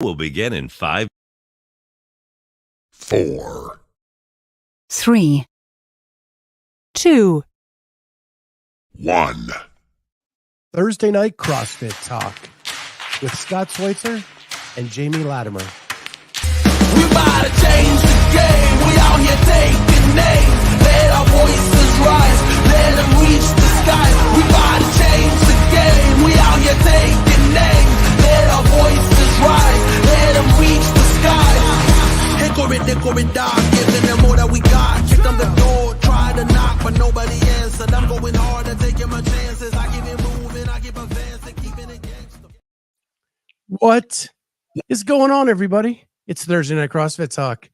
will begin in 5, 4, 3, 2, 1. Thursday night CrossFit talk with Scott Schweitzer and Jamie Latimer. We about to change the game. We out here taking names. Let our voices rise. Let them reach the skies. We about to change the game. We out here taking names. Let our voices rise. Let them reach the skies. Hickory, dog, giving them all that we got. Kick on the door, try to knock, but nobody answered. I'm going hard and taking my chances. I keep it moving, I keep advancing, keeping it gangster. What is going on, everybody? It's Thursday night CrossFit talk.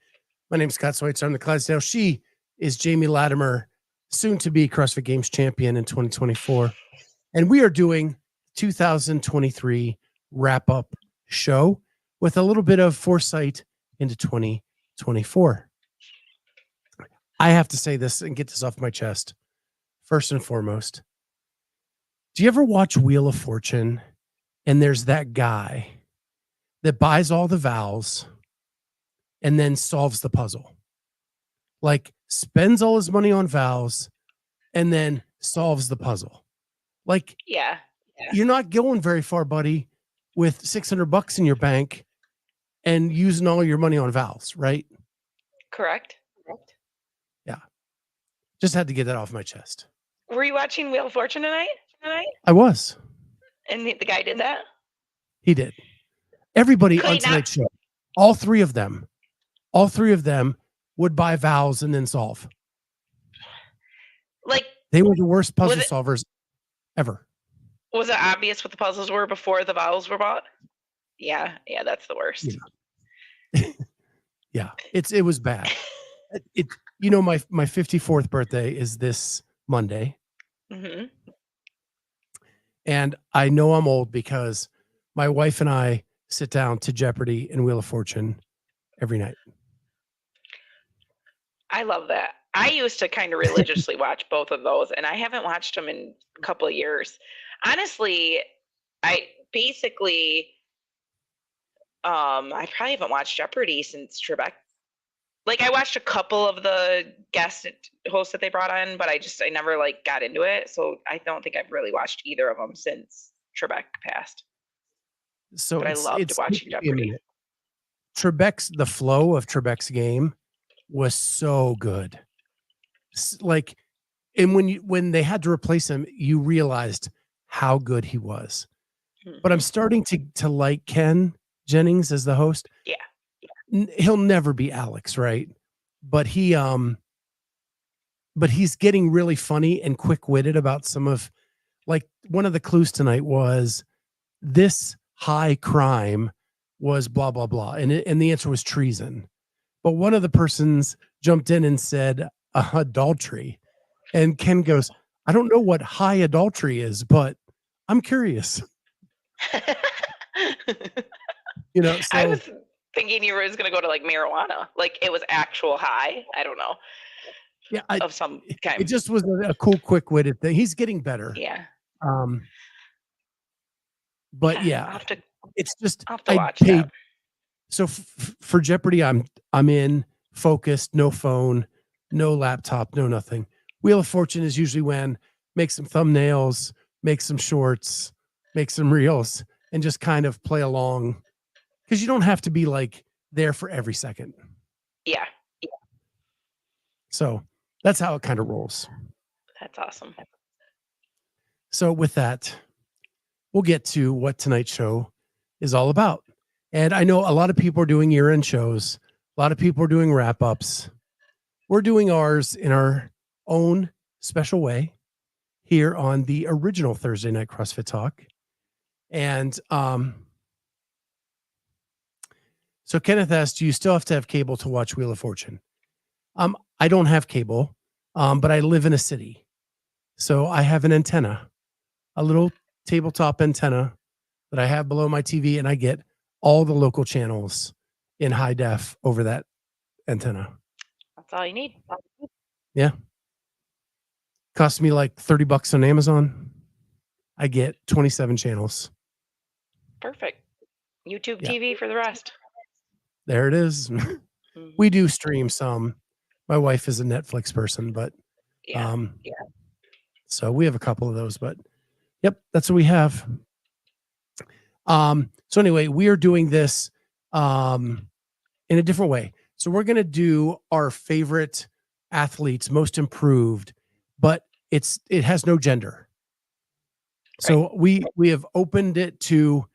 My name's Scott Schweitzer. I'm the Clydesdale. She is Jamie Latimer, soon to be CrossFit Games champion in 2024. And we are doing 2023 wrap-up show with a little bit of foresight into 2024. I have to say this and get this off my chest. First and foremost, do you ever watch Wheel of Fortune and there's that guy that buys all the vowels and then solves the puzzle? Like spends all his money on vowels and then solves the puzzle. Like, Yeah. you're not going very far, buddy, with $600 in your bank and using all your money on vowels, right? Correct. Just had to get that off my chest. Were you watching Wheel of Fortune tonight? I was. And the guy did that? He did. Everybody Could on he not- tonight's show, all three of them would buy vowels and then solve. Like, They were the worst puzzle Was it- solvers ever. was it obvious what the puzzles were before the vowels were bought? Yeah, that's the worst. Yeah, it was bad. My 54th birthday is this Monday, hmm and I know I'm old because my wife and I sit down to Jeopardy and Wheel of Fortune every night. I love that. I used to kind of religiously watch both of those, and I haven't watched them in a couple of years. Honestly, I basically, I probably haven't watched Jeopardy since Trebec. Like, I watched a couple of the guest hosts that they brought on, but I never got into it. So I don't think I've really watched either of them since Trebec passed. So But I loved watching Jeopardy. The flow of Trebec's game was so good. And when they had to replace him, you realized how good he was. But I'm starting to like Ken Jennings as the host. Yeah. He'll never be Alex, right? But he's getting really funny and quick-witted about some of, one of the clues tonight was this high crime was blah blah blah, and the answer was treason. But one of the persons jumped in and said adultery, and Ken goes, "I don't know what high adultery is, but I'm curious." So I was thinking you were going to go to marijuana, like it was actual high. I don't know. yeah, Of some kind. it just was a cool, quick-witted thing. He's getting better. Yeah. But I'll yeah, have to, it's just I'll have to watch that. So for Jeopardy, I'm in, focused, no phone, no laptop, no nothing. Wheel of Fortune is usually when make some thumbnails, make some shorts, make some reels, and just kind of play along, because you don't have to be there for every second. Yeah. So that's how it kind of rolls. That's awesome. So with that, we'll get to what tonight's show is all about. And I know a lot of people are doing year-end shows. A lot of people are doing wrap-ups. We're doing ours in our own special way here on the original Thursday night CrossFit talk. And so Kenneth asked, do you still have to have cable to watch Wheel of Fortune? I don't have cable, but I live in a city. So I have an antenna, a little tabletop antenna that I have below my TV, and I get all the local channels in high def over that antenna. That's all you need. Yeah. Cost me $30 on Amazon. I get 27 channels. Perfect. YouTube Yeah. TV for the rest. There it is. Mhm. We do stream some. My wife is a Netflix person, but Yeah. so we have a couple of those, but yep, that's what we have. So anyway, we are doing this in a different way. So we're going to do our favorite athletes, most improved, but it has no gender. So we have opened it to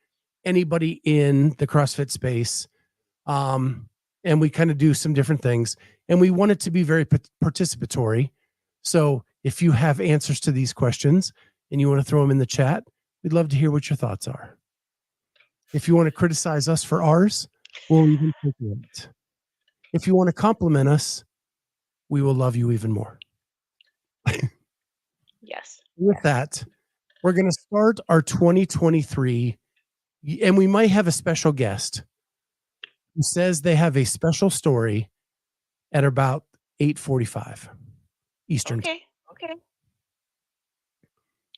anybody in the CrossFit space. And we kind of do some different things, and we want it to be very participatory. So if you have answers to these questions and you want to throw them in the chat, we'd love to hear what your thoughts are. If you want to criticize us for ours, we'll even take it. If you want to compliment us, we will love you even more. Yes. With that, we're going to start our 2023, and we might have a special guest who says they have a special story at about 8:45 Eastern. Okay.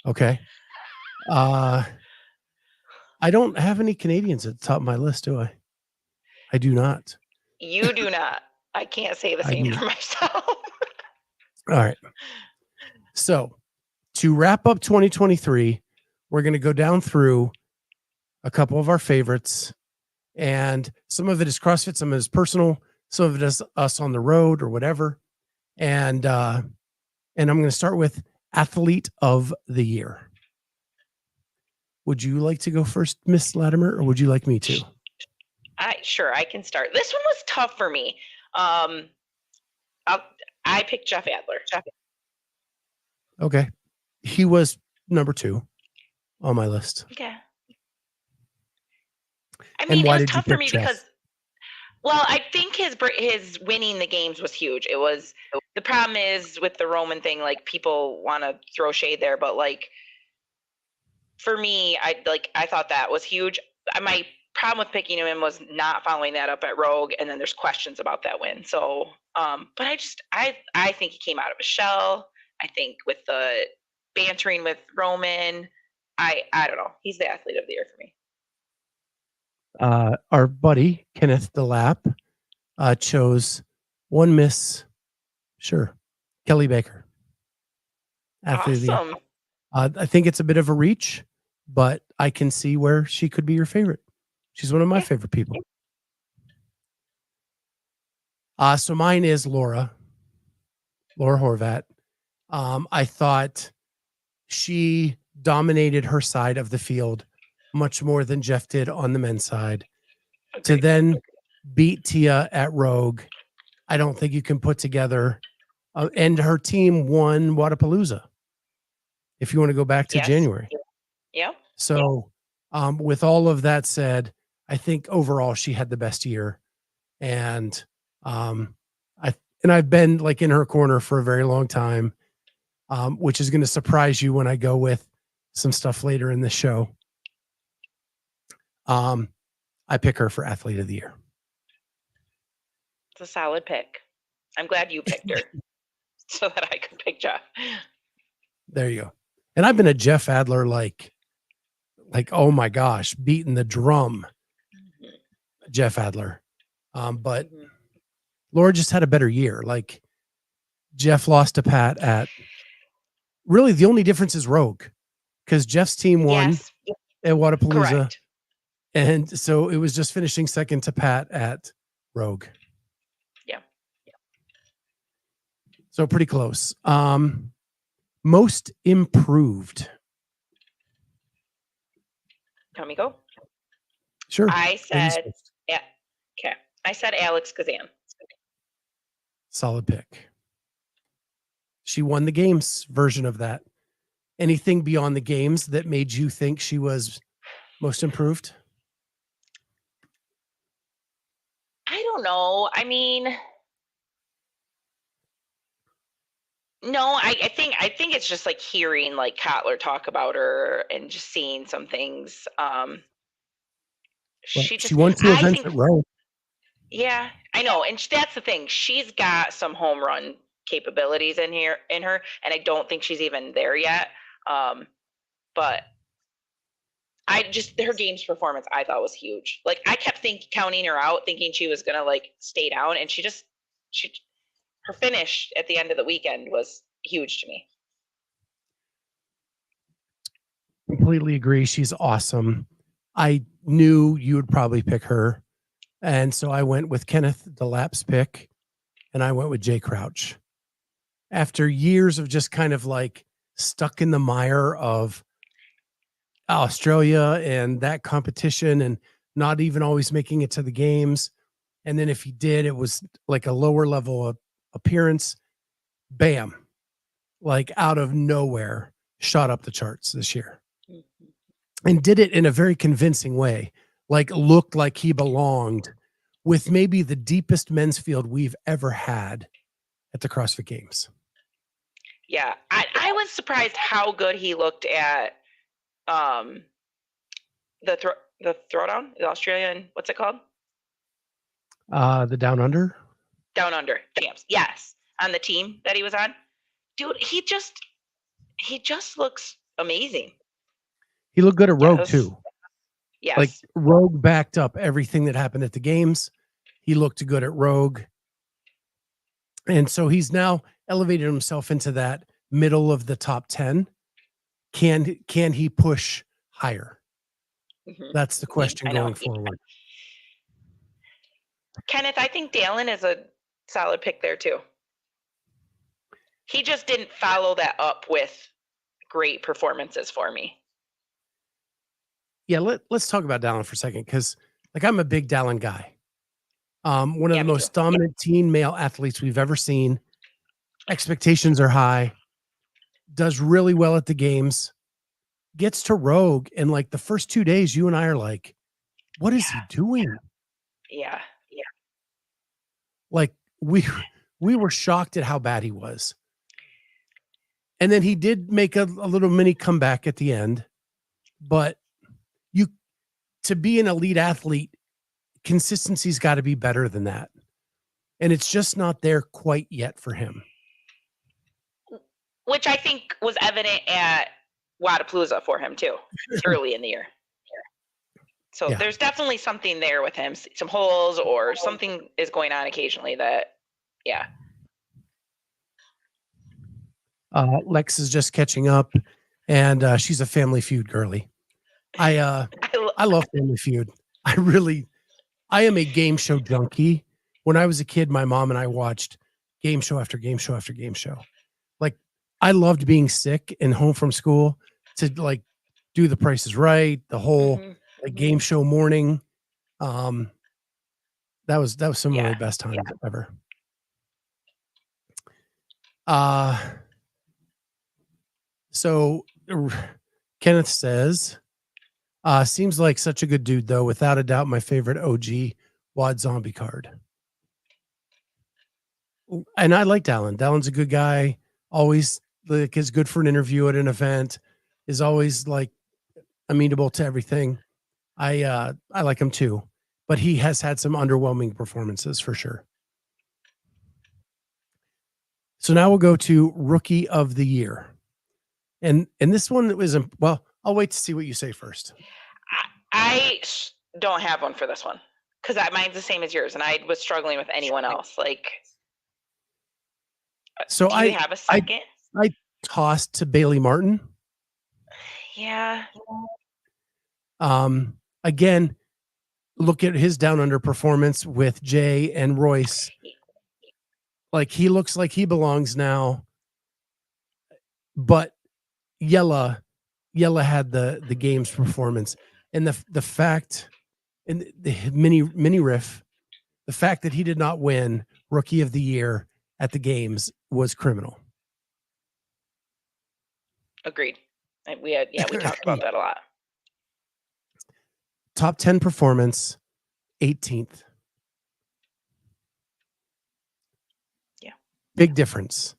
Okay. I don't have any Canadians at the top of my list, do I? I do not. You do not. I can't say the I same do for myself. All right. So to wrap up 2023, we're going to go down through a couple of our favorites, and some of it is CrossFit, some of it is personal, some of it is us on the road or whatever. And I'm going to start with Athlete of the Year. Would you like to go first, Miss Latimer, or would you like me to? Sure, I can start. This one was tough for me. I picked Jeff Adler. Okay. He was number 2 on my list. Okay. I mean, it why was did you tough for pick me Jeff? because, well, I think his winning the games was huge. It was, the problem is with the Roman thing, like, people want to throw shade there, but like, for me, I thought that was huge. My problem with picking him was not following that up at Rogue, and then there's questions about that win. So, but I think he came out of a shell. I think with the bantering with Roman, I don't know. He's the athlete of the year for me. Our buddy Kenneth DeLapp chose one Miss, Kelly Baker. Athlete of the year. Awesome. I think it's a bit of a reach, but I can see where she could be your favorite. She's one of my favorite people. So mine is Laura Horvat. I thought she dominated her side of the field much more than Jeff did on the men's side. To then beat Tia at Rogue, I don't think you can put together. And her team won Wadapalooza, if you want to go back to January. Yeah. So with all of that said, I think overall she had the best year. And I've been like in her corner for a very long time, which is going to surprise you when I go with some stuff later in the show. I pick her for Athlete of the Year. It's a solid pick. I'm glad you picked her so that I could pick Jeff. There you go. And I've been a Jeff Adler, like, oh my gosh, beating the drum. Jeff Adler. But Laura just had a better year. Like, Jeff lost to Pat at, really the only difference is Rogue, because Jeff's team won at Wadapalooza. Correct. And so it was just finishing second to Pat at Rogue. Yeah. So pretty close. Most improved. Let me go. Sure. I said, okay. I said Alex Kazan. Solid pick. She won the games version of that. Anything beyond the games that made you think she was most improved? I don't know. I mean, no, I think it's just like hearing like Kotler talk about her and just seeing some things. She won 2 events at Rogue. Yeah, I know, and that's the thing. She's got some home run capabilities in her, and I don't think she's even there yet. But her games performance I thought was huge. Like I kept counting her out, thinking she was gonna like stay down, and her finish at the end of the weekend was huge to me. Completely agree. She's awesome. I knew you would probably pick her. And so I went with Kenneth, the laps pick, and I went with Jay Crouch. After years of just kind of like stuck in the mire of Australia and that competition and not even always making it to the games. And then if he did, it was like a lower level of appearance. Bam. Like out of nowhere, shot up the charts this year. And did it in a very convincing way. Like looked like he belonged with maybe the deepest men's field we've ever had at the CrossFit Games. Yeah, I was surprised how good he looked at the throwdown, the Australian, what's it called? The Down Under? Down Under champs. Yes, on the team that he was on. Dude, he just looks amazing. He looked good at Rogue too. Yes. Like Rogue backed up everything that happened at the games. He looked good at Rogue. And so he's now elevated himself into that middle of the top 10. Can he push higher? Mm-hmm. That's the question going forward. Kenneth, I think Dalen is a solid pick there too. He just didn't follow that up with great performances for me. Yeah, let's talk about Dalen for a second, because like I'm a big Dalen guy. One of the most dominant teen male athletes we've ever seen. Expectations are high. Does really well at the games. Gets to Rogue, and like the first 2 days, you and I are like, what is he doing? Yeah. Like we were shocked at how bad he was. And then he did make a little mini comeback at the end, but to be an elite athlete, consistency's got to be better than that. And it's just not there quite yet for him. Which I think was evident at Wodapalooza for him too, early in the year. So there's definitely something there with him, some holes or something is going on occasionally that, Lex is just catching up, and she's a Family Feud girly. I love Family Feud. I am a game show junkie. When I was a kid, my mom and I watched game show after game show after game show. Like I loved being sick and home from school to like do The Price is Right, the whole like game show morning. That was some of my best times ever. So Kenneth says, seems like such a good dude though. Without a doubt, my favorite OG Wad Zombie card. And I like Dalen. Dalen's a good guy. Always like is good for an interview at an event. Is always like amenable to everything. I like him too, but he has had some underwhelming performances for sure. So now we'll go to Rookie of the Year. And this one was, well, I'll wait to see what you say first. I don't have one for this one because mine's the same as yours, and I was struggling with anyone else. Like, so do you have a second? I tossed to Bailey Martin. Yeah. Again, look at his down under performance with Jay and Royce. Like he looks like he belongs now, but Yella had the game's performance, and the fact, and the mini riff, the fact that he did not win Rookie of the Year at the games was criminal. Agreed. We talked about that a lot. Top 10 performance, 18th. Yeah. Big difference.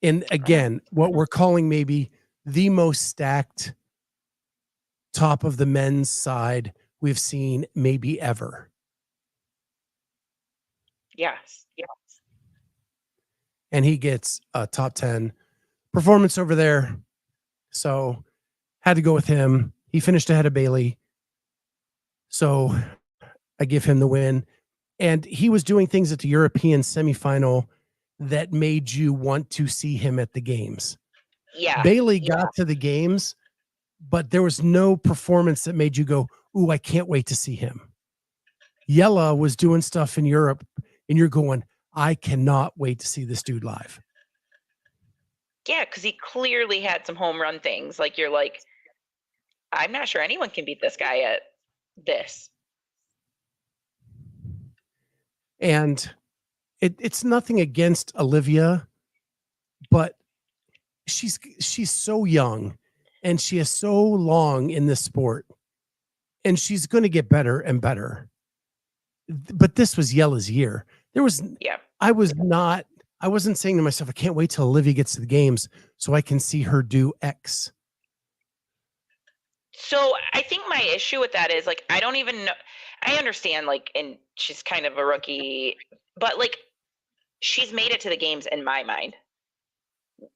And again, what we're calling maybe the most stacked top of the men's side we've seen maybe ever. Yes. And he gets a top 10 performance over there. So had to go with him. He finished ahead of Bailey. So I give him the win. And he was doing things at the European semifinal that made you want to see him at the games. Yeah. Bailey got to the games, but there was no performance that made you go, ooh, I can't wait to see him. Yella was doing stuff in Europe, and you're going, I cannot wait to see this dude live. Yeah, because he clearly had some home run things. Like, you're like, I'm not sure anyone can beat this guy at this. And it's nothing against Olivia, but she's so young and she is so long in this sport, and she's going to get better and better. But this was Yella's year. I wasn't saying to myself, I can't wait till Olivia gets to the games so I can see her do X. So I think my issue with that is, like, I don't even know. I understand, like, and she's kind of a rookie, but, like, she's made it to the games in my mind.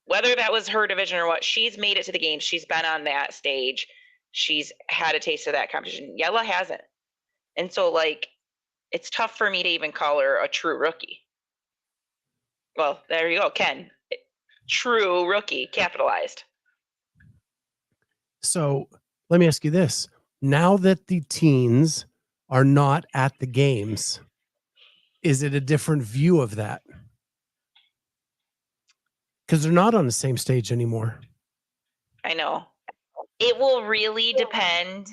Whether that was her division or what, she's made it to the games. She's been on that stage. She's had a taste of that competition. Yella hasn't. And so, like, it's tough for me to even call her a true rookie. Well, there you go, Ken. True rookie, capitalized. So let me ask you this. Now that the teens are not at the games, is it a different view of that? Because they're not on the same stage anymore. I know. It will really depend.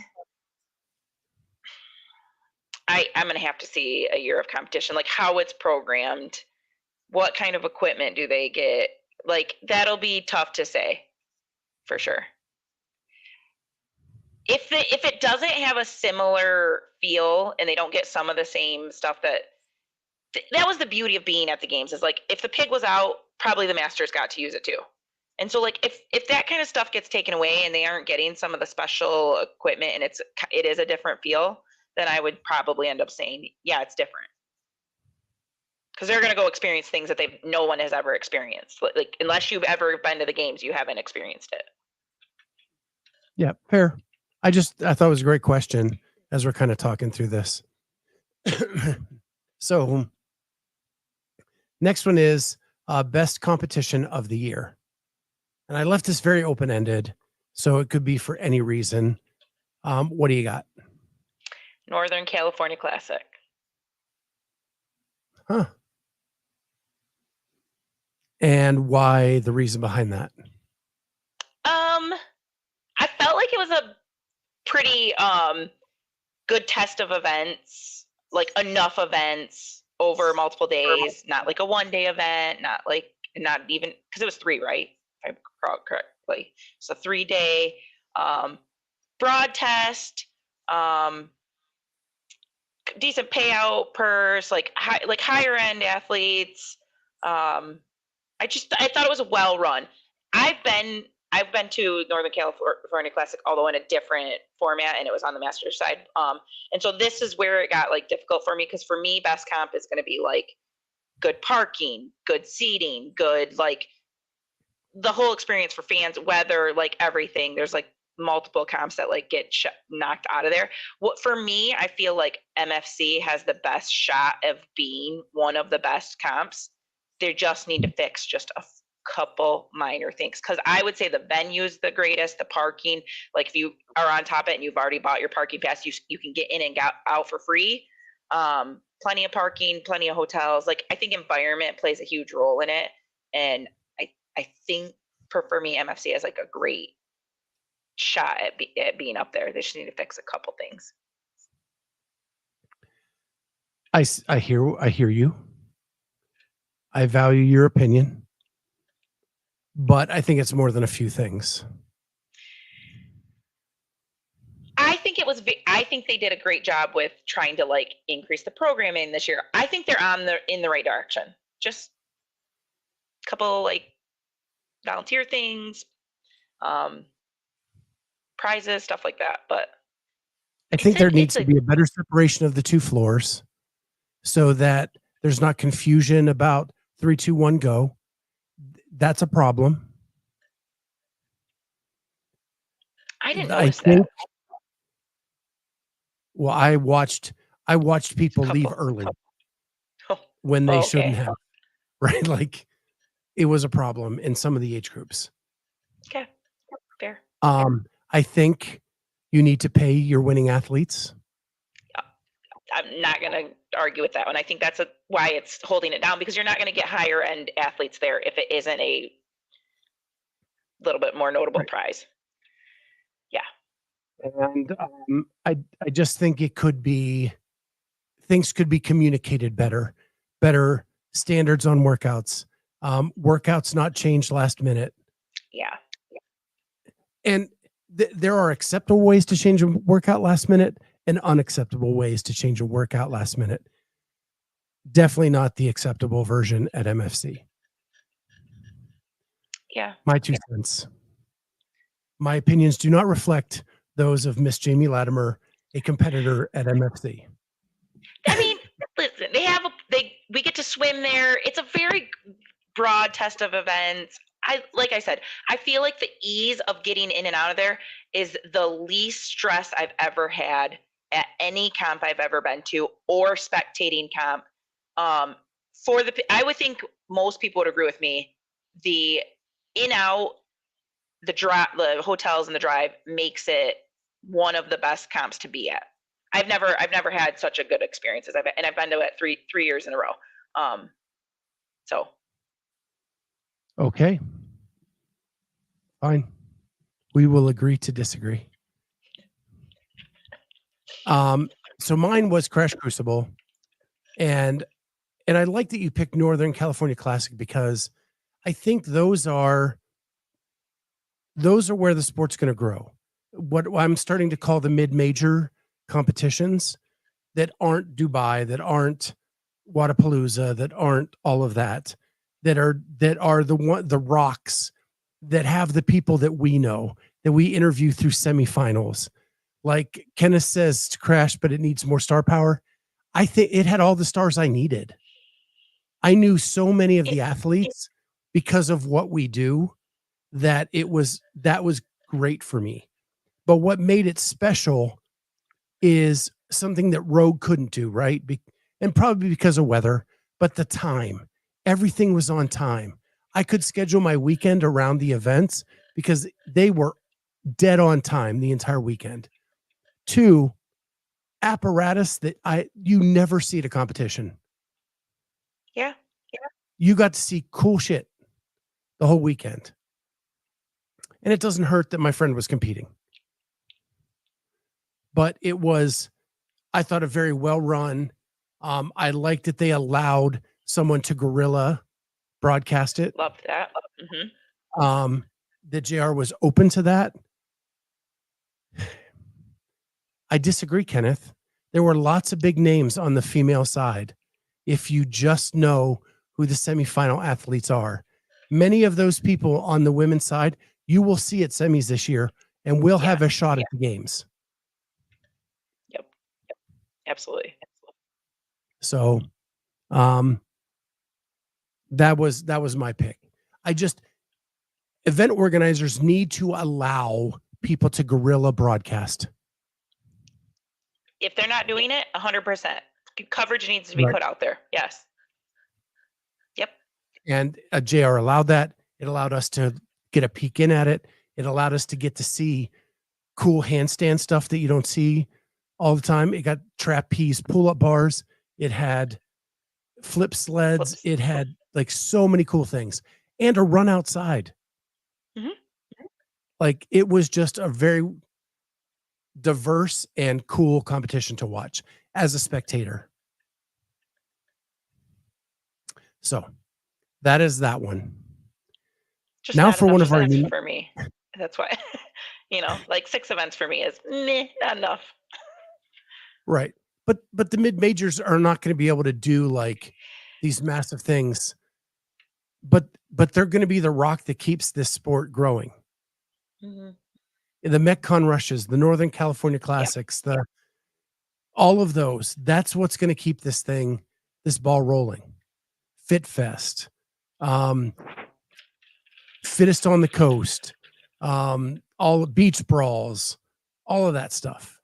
I'm going to have to see a year of competition, like how it's programmed, what kind of equipment do they get? Like, that'll be tough to say, for sure. If it doesn't have a similar feel and they don't get some of the same stuff that was the beauty of being at the games, is like, if the pig was out, probably the Masters got to use it too. And so, like, if that kind of stuff gets taken away and they aren't getting some of the special equipment and it is a different feel, then I would probably end up saying, yeah, it's different. Because they're going to go experience things that no one has ever experienced. Like, unless you've ever been to the games, you haven't experienced it. Yeah, fair. I thought it was a great question as we're kind of talking through this. So next one is best competition of the year. And I left this very open-ended, so it could be for any reason. What do you got? Northern California Classic. Huh. And why the reason behind that? I felt like it was a pretty good test of events, like enough events over multiple days, not like a one-day event, not even, because it was 3, right? If I recall correctly. So 3-day broad test, decent payout purse, like higher end athletes. I thought it was well run. I've been to Northern California Classic, although in a different format, and it was on the Masters side. And so this is where it got, like, difficult for me, because for me, best comp is going to be like good parking, good seating, good, like, the whole experience for fans, weather, like everything. There's like multiple comps that like get knocked out of there. What for me, I feel like MFC has the best shot of being one of the best comps. They just need to fix just a couple minor things, because I would say the venue's the greatest, the parking, like if you are on top of it and you've already bought your parking pass, you can get in and out for free. Plenty of parking, plenty of hotels. Like, I think environment plays a huge role in it, and I think for me, MFC has like a great shot at being up there. They just need to fix a couple things. I hear you. I value your opinion, but I think it's more than a few things. I think they did a great job with trying to like increase the programming this year. I think they're in the right direction. Just a couple like volunteer things, prizes, stuff like that. But I think there needs to be a better separation of the two floors so that there's not confusion about 3, 2, 1, go. That's a problem. I didn't I notice think. that. Well, I watched people leave Couple. early Oh, when they okay. shouldn't have. Right, like it was a problem in some of the age groups. Okay. Fair. I think you need to pay your winning athletes. I'm not going to argue with that one. I think that's why it's holding it down, because you're not going to get higher end athletes there if it isn't a little bit more notable prize. Yeah. And I just think it could be, things could be communicated better standards on workouts, workouts not changed last minute. Yeah. And there are acceptable ways to change a workout last minute and unacceptable ways to change a workout last minute. Definitely not the acceptable version at MFC. Yeah. My 2 cents. My opinions do not reflect those of Miss Jamie Latimer, a competitor at MFC. I mean, listen, we get to swim there. It's a very broad test of events. Like I said, I feel like the ease of getting in and out of there is the least stress I've ever had at any comp I've ever been to, or spectating comp. I would think most people would agree with me. The in-out, the hotels and the drive makes it one of the best comps to be at. I've never had such a good experience as I've been to it three years in a row. So. Okay. Fine. We will agree to disagree. So mine was Crash Crucible, and I like that you picked Northern California Classic, because I think those are where the sport's going to grow. What I'm starting to call the mid-major competitions that aren't Dubai, that aren't Wadapalooza, that aren't all of that, that are the rocks that have the people that we know, that we interview through semifinals. Like Kenneth says to Crash, but it needs more star power. I think it had all the stars I needed. I knew so many of the athletes because of what we do that was great for me. But what made it special is something that Rogue couldn't do, right? And probably because of weather, but the time. Everything was on time. I could schedule my weekend around the events because they were dead on time the entire weekend. 2, apparatus that you never see at a competition. Yeah. You got to see cool shit the whole weekend. And it doesn't hurt that my friend was competing. But it was, I thought, a very well run. I liked that they allowed someone to guerrilla broadcast it. Loved that. Mm-hmm. That JR was open to that. I disagree, Kenneth. There were lots of big names on the female side. If you just know who the semifinal athletes are, many of those people on the women's side, you will see at semis this year, and will have a shot at the games. Yep. Absolutely. So, that was my pick. Event organizers need to allow people to guerrilla broadcast. If they're not doing it, 100%. Coverage needs to be put out there. Yes. Yep. And JR allowed that. It allowed us to get a peek in at it. It allowed us to get to see cool handstand stuff that you don't see all the time. It got trapeze pull-up bars. It had flip sleds. It had like so many cool things, and a run outside. Mm-hmm. Like, it was just a very diverse and cool competition to watch as a spectator. So that is that one. Just now not for one of our events for me. That's why, like 6 events for me is not enough. Right. But the mid majors are not going to be able to do like these massive things. But they're going to be the rock that keeps this sport growing. Mm-hmm. The MetCon rushes, the Northern California Classics, all of those. That's what's going to keep this ball rolling. Fit Fest, Fittest on the Coast, all beach brawls, all of that stuff.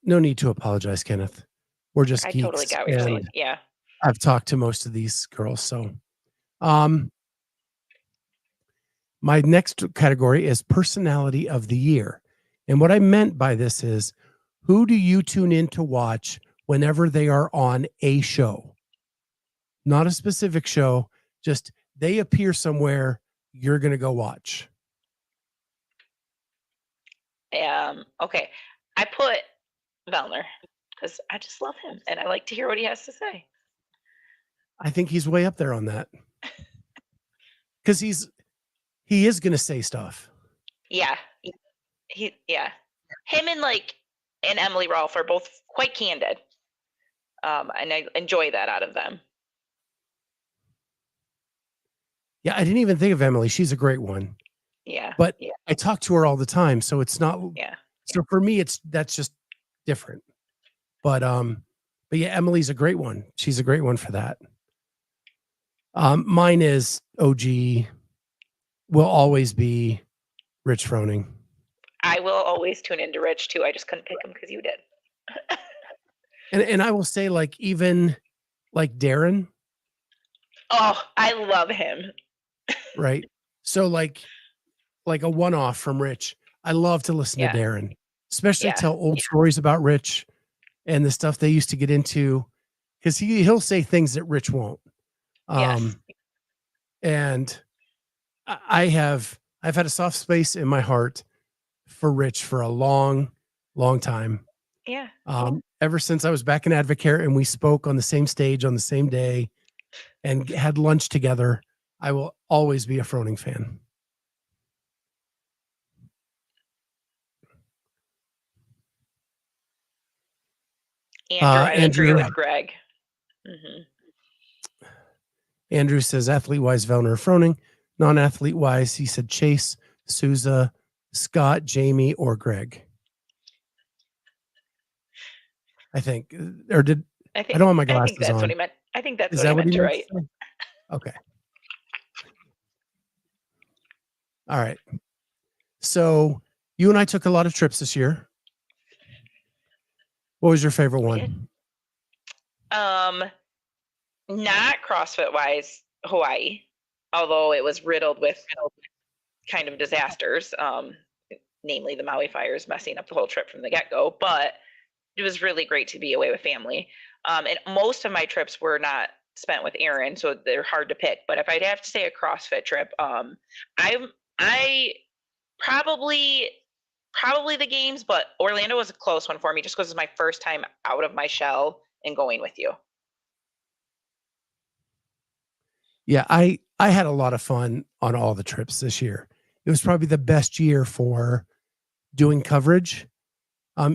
No need to apologize, Kenneth. We're just I geeks. totally got what you're saying. Yeah. I've talked to most of these girls. So my next category is personality of the year. And what I meant by this is, who do you tune in to watch whenever they are on a show? Not a specific show, just they appear somewhere, you're going to go watch. Okay. I put Vellner because I just love him and I like to hear what he has to say. I think he's way up there on that. Because he is going to say stuff. Yeah. Him and Emily Rolfe are both quite candid. And I enjoy that out of them. Yeah, I didn't even think of Emily. She's a great one. Yeah. But I talk to her all the time, so it's not. Yeah. So for me, that's just different. But yeah, Emily's a great one. She's a great one for that. Mine is OG. Will always be Rich Froning. I will always tune into Rich too. I just couldn't pick him because you did. And I will say, like, even like Darren. Oh, I love him. Right. So like a one-off from Rich. I love to listen to Darren, especially tell old stories about Rich and the stuff they used to get into, because he'll say things that Rich won't. And I've had a soft space in my heart for Rich for a long, long time. Yeah. Ever since I was back in Advocare and we spoke on the same stage on the same day and had lunch together, I will always be a Froning fan. I agree with Greg. Mm-hmm. Andrew says athlete-wise, Vellner, Froning. Non-athlete-wise, he said Chase, Souza, Scott, Jamie, or Greg. I think. Or did I don't have my glasses on. I think that's what he meant. I think that's what he meant, right? Okay. All right. So you and I took a lot of trips this year. What was your favorite one? Not CrossFit wise, Hawaii, although it was riddled with kind of disasters, namely the Maui fires messing up the whole trip from the get-go. But it was really great to be away with family. And most of my trips were not spent with Aaron, so they're hard to pick. But if I'd have to say a CrossFit trip, I probably the games, but Orlando was a close one for me just because it's my first time out of my shell and going with you. Yeah, I had a lot of fun on all the trips this year. It was probably the best year for doing coverage.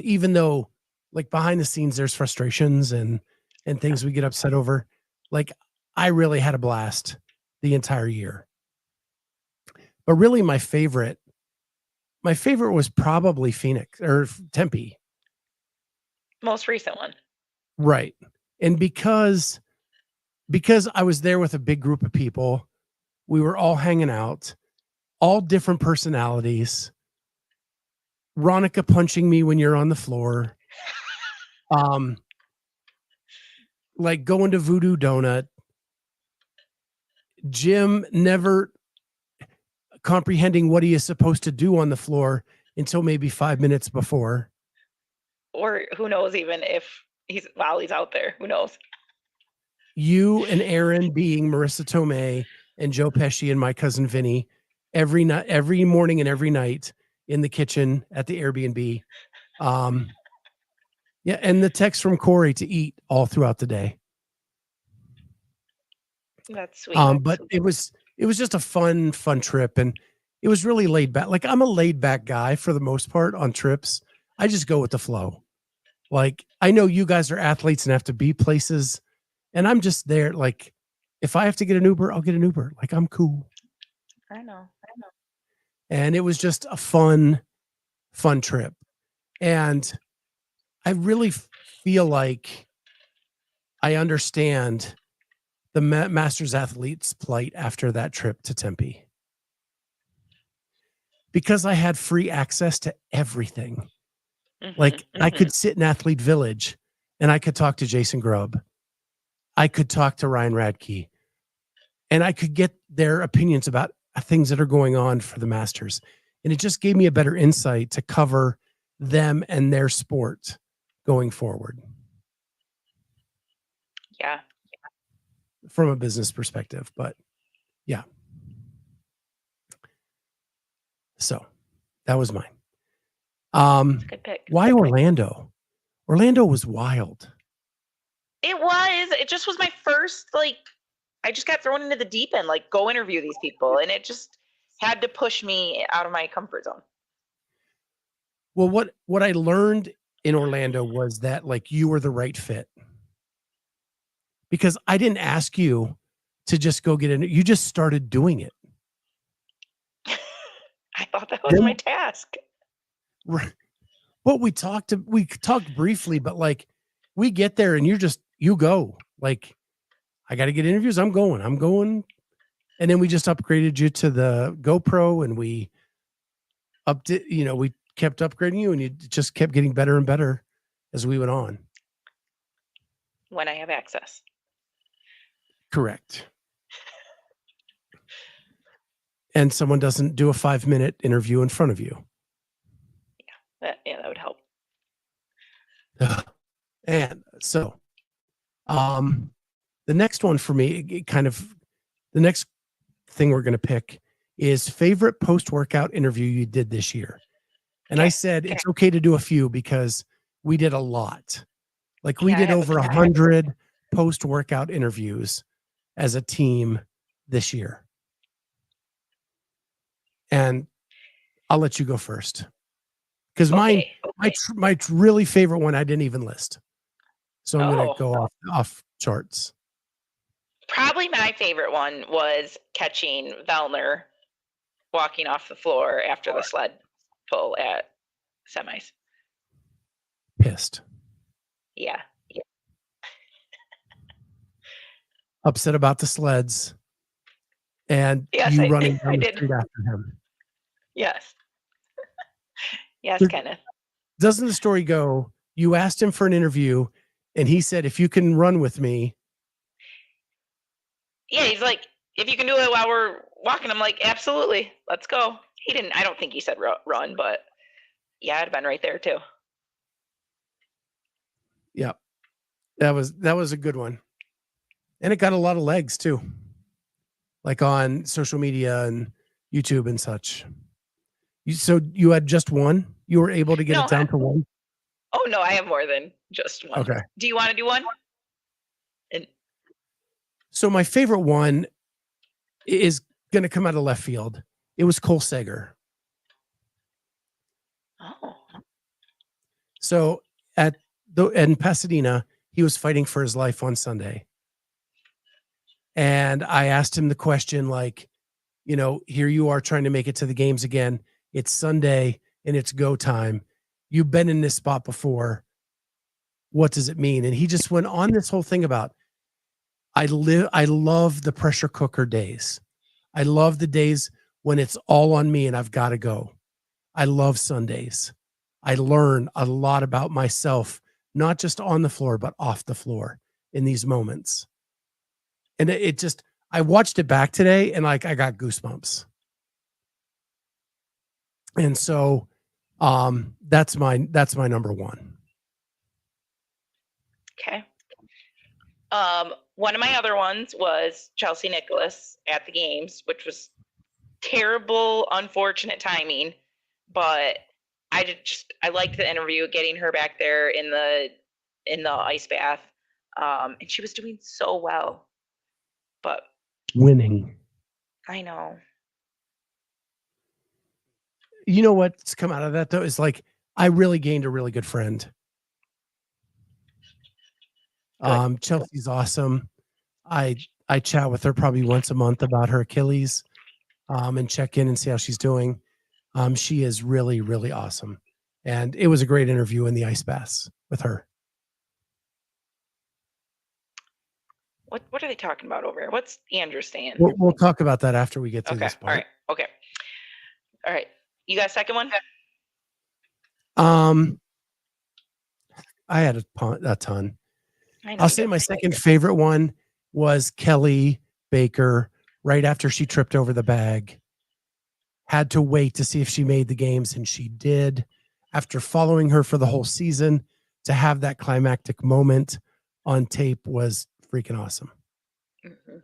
Even though, like, behind the scenes, there's frustrations and things we get upset over. Like, I really had a blast the entire year. But really, my favorite was probably Phoenix or Tempe. Most recent one. Right. And because I was there with a big group of people, we were all hanging out, all different personalities. Ronica punching me when you're on the floor. Like going to Voodoo Donut. Jim never comprehending what he is supposed to do on the floor until maybe 5 minutes before. Or who knows, even if he's out there, who knows? You and Aaron being Marissa Tomei and Joe Pesci and my cousin Vinny every morning and every night in the kitchen at the Airbnb. Yeah, and the text from Corey to eat all throughout the day. That's sweet. But it was just a fun trip, and it was really laid back. Like, I'm a laid back guy for the most part on trips. I just go with the flow. Like, I know you guys are athletes and have to be places, and I'm just there. Like, if I have to get an Uber, I'll get an Uber. Like, I'm cool. I know. And it was just a fun trip. And I really feel like I understand the Masters athletes' plight after that trip to Tempe. Because I had free access to everything. Like I could sit in Athlete Village and I could talk to Jason Grubb. I could talk to Ryan Radke. And I could get their opinions about things that are going on for the Masters. And it just gave me a better insight to cover them and their sport going forward. Yeah. From a business perspective, but yeah. So that was mine. Good pick. Why Orlando? Orlando was wild. It was. It just was my first, like, I just got thrown into the deep end, like, go interview these people. And it just had to push me out of my comfort zone. Well, what I learned in Orlando was that, like, you were the right fit. Because I didn't ask you to just go get in. You just started doing it. I thought that was my task. Well, we talked briefly, but like we get there and you go. Like, I got to get interviews. I'm going. And then we just upgraded you to the GoPro and we we kept upgrading you and you just kept getting better and better as we went on. When I have access. Correct. And someone doesn't do a 5-minute interview in front of you. That would help. And so, the next one for me, the next thing we're going to pick is favorite post-workout interview you did this year. And I said, it's okay to do a few because we did a lot. Like we did over 100 post-workout interviews as a team this year. And I'll let you go first. Because my really favorite one, I didn't even list. So I'm going to go off charts. Probably my favorite one was catching Vellner walking off the floor after the sled pull at semis. Pissed. Yeah. Upset about the sleds. And running down the street after him. Yes. Yes, Kenneth. Doesn't the story go, you asked him for an interview and he said, if you can run with me. Yeah, he's like, if you can do it while we're walking, I'm like, absolutely, let's go. I don't think he said run, but yeah, I'd have been right there too. Yeah, that was a good one. And it got a lot of legs too. Like on social media and YouTube and such. So you had just one? You were able to get it down to one? Oh, no, I have more than just one. Okay. Do you want to do one? So my favorite one is going to come out of left field. It was Cole Sager. Oh. So in Pasadena, he was fighting for his life on Sunday. And I asked him the question, like, here you are trying to make it to the games again. It's Sunday and it's go time. You've been in this spot before. What does it mean? And he just went on this whole thing about, I love the pressure cooker days. I love the days when it's all on me and I've got to go. I love Sundays. I learn a lot about myself, not just on the floor, but off the floor in these moments. And I watched it back today and like, I got goosebumps. And so, that's my number one. Okay. One of my other ones was Chelsea Nicholas at the games, which was terrible, unfortunate timing, but I liked the interview, getting her back there in the ice bath. And she was doing so well, but winning. I know. You know what's come out of that though is like I really gained a really good friend. Chelsea's awesome. I chat with her probably once a month about her Achilles, and check in and see how she's doing. She is really, really awesome. And it was a great interview in the ice baths with her. What are they talking about over here? What's Andrew saying? We'll talk about that after we get through Okay. this All part. right. Okay. All right. You got a second one? I had a ton. I know I'll you say did. my second favorite one was Kelly Baker right after she tripped over the bag. Had to wait to see if she made the games, and she did. After following her for the whole season, to have that climactic moment on tape was freaking awesome. Mhm.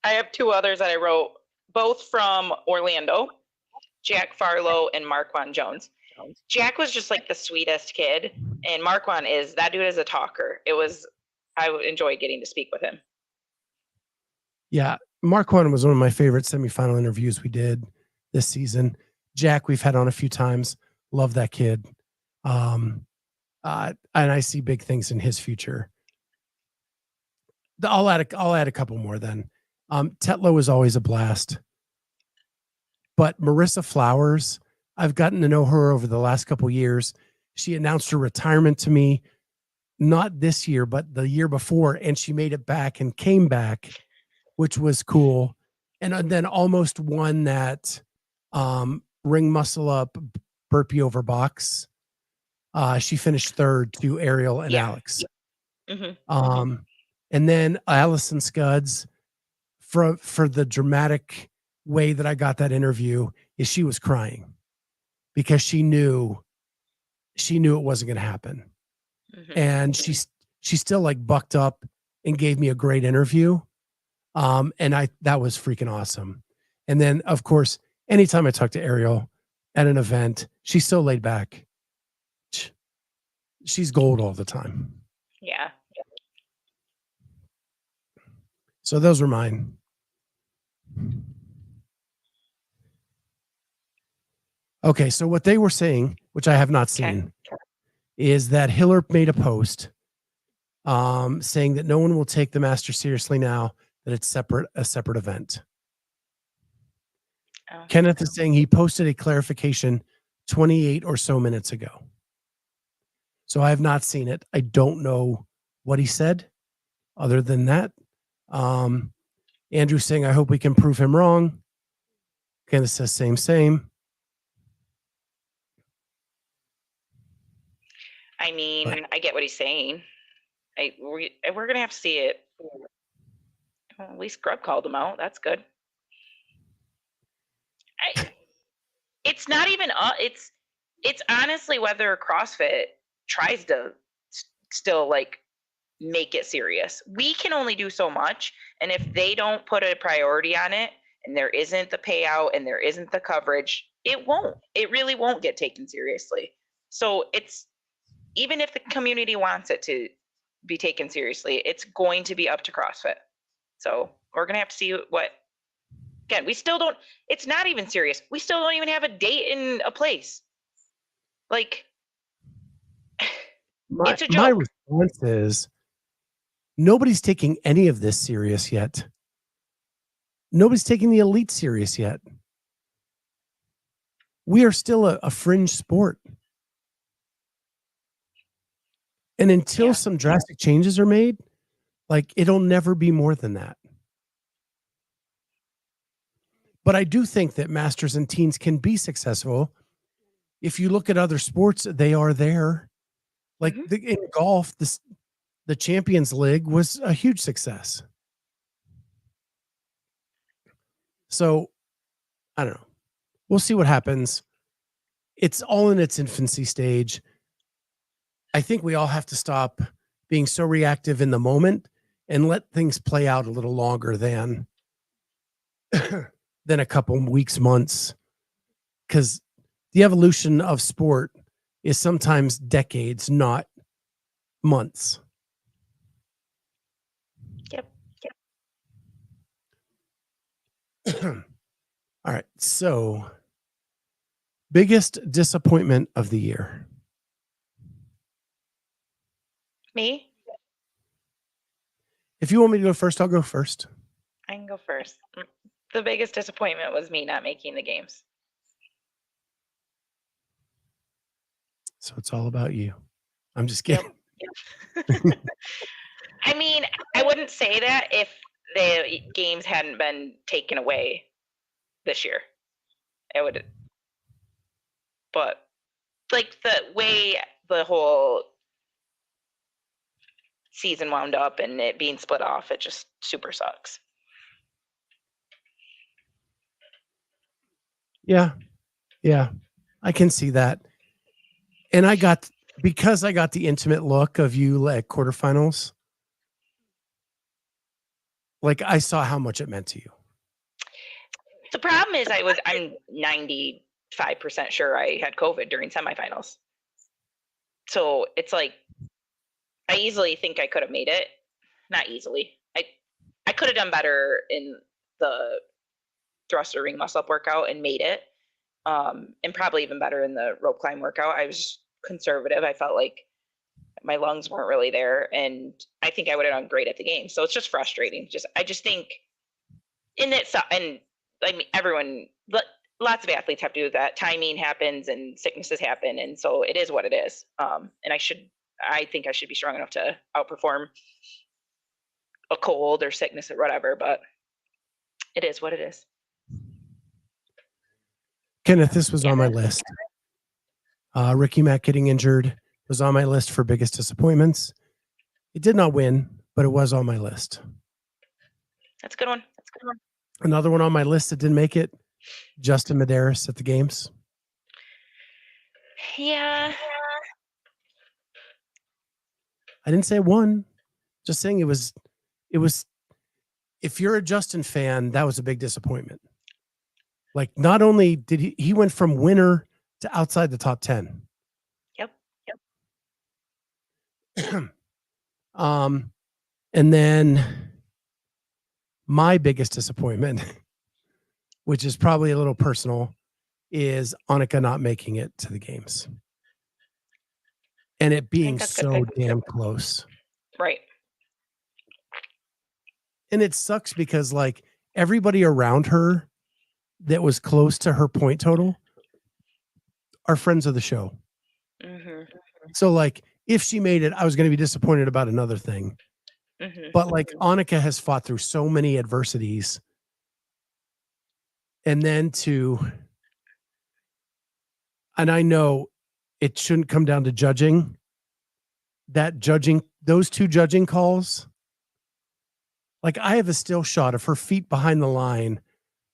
I have two others that I wrote, both from Orlando, Jack Farlow and Marquand Jones. Jack was just like the sweetest kid, and Marquand that dude is a talker. I enjoyed getting to speak with him. Yeah, Marquand was one of my favorite semifinal interviews we did this season. Jack, we've had on a few times. Love that kid. And I see big things in his future. I'll add a couple more then. Tetlow is always a blast. But Marissa Flowers, I've gotten to know her over the last couple years. She announced her retirement to me, not this year, but the year before, and she made it back and came back, which was cool. And then almost won that ring muscle up burpee over box. She finished third to Ariel and Alex. Mm-hmm. And then Allison Scuds, for the dramatic way that I got that interview, is she was crying because she knew it wasn't going to happen. Mm-hmm. And she still like bucked up and gave me a great interview. And that was freaking awesome. And then of course, anytime I talk to Ariel at an event, she's so laid back. She's gold all the time. Yeah. So those were mine. Okay, so what they were saying, which I have not seen, is that Hiller made a post saying that no one will take the Masters seriously now, that it's a separate event. Oh. Kenneth is saying he posted a clarification 28 or so minutes ago. So I have not seen it. I don't know what he said other than that. Andrew saying, I hope we can prove him wrong. Kenneth says same. I mean, I get what he's saying. We're going to have to see it. Well, at least Grub called him out. That's good. It's not even it's honestly whether CrossFit tries to still like make it serious. We can only do so much, and if they don't put a priority on it, and there isn't the payout and there isn't the coverage, it really won't get taken seriously. So it's, even if the community wants it to be taken seriously, it's going to be up to CrossFit. So we're gonna have to see what. Again, we still don't. It's not even serious. We still don't even have a date in a place. Like, it's a joke. My response is nobody's taking any of this serious yet. Nobody's taking the elite serious yet. We are still a fringe sport. And until some drastic changes are made, like, it'll never be more than that. But I do think that masters and teens can be successful. If you look at other sports, they are there. Like in golf, the Champions League was a huge success. So I don't know. We'll see what happens. It's all in its infancy stage. I think we all have to stop being so reactive in the moment and let things play out a little longer than a couple weeks, months. Because the evolution of sport is sometimes decades, not months. Yep. All right. So, biggest disappointment of the year. Me? If you want me to go first, I'll go first. I can go first. The biggest disappointment was me not making the games. So it's all about you. I'm just kidding. I mean, I wouldn't say that if the games hadn't been taken away this year. I would, but like the way the whole season wound up and it being split off, it just super sucks. Yeah. I can see that. And because I got the intimate look of you at quarterfinals, like I saw how much it meant to you. The problem is I'm 95% sure I had COVID during semifinals. So it's like, I easily think I could have made it. Not easily. I could have done better in the thruster ring muscle up workout and made it. And probably even better in the rope climb workout. I was conservative. I felt like my lungs weren't really there, and I think I would have done great at the game. So it's just frustrating. I just think and I mean, everyone, lots of athletes have to do that. Timing happens and sicknesses happen, and so it is what it is. And I think I should be strong enough to outperform a cold or sickness or whatever, but it is what it is. Kenneth, this was on my list. Ricky Mack getting injured was on my list for biggest disappointments. It did not win, but it was on my list. That's a good one. Another one on my list that didn't make it, Justin Medeiros at the games. Yeah. I didn't say one. Just saying it was, if you're a Justin fan, that was a big disappointment. Like, not only did he went from winner to outside the top 10. Yep. And then my biggest disappointment, which is probably a little personal, is Annika not making it to the games. And it being so damn close. Right. And it sucks because like everybody around her that was close to her point total are friends of the show. Mm-hmm. So like if she made it, I was going to be disappointed about another thing. Mm-hmm. But like Annika has fought through so many adversities. And then and I know it shouldn't come down to judging. Those two judging calls. Like I have a still shot of her feet behind the line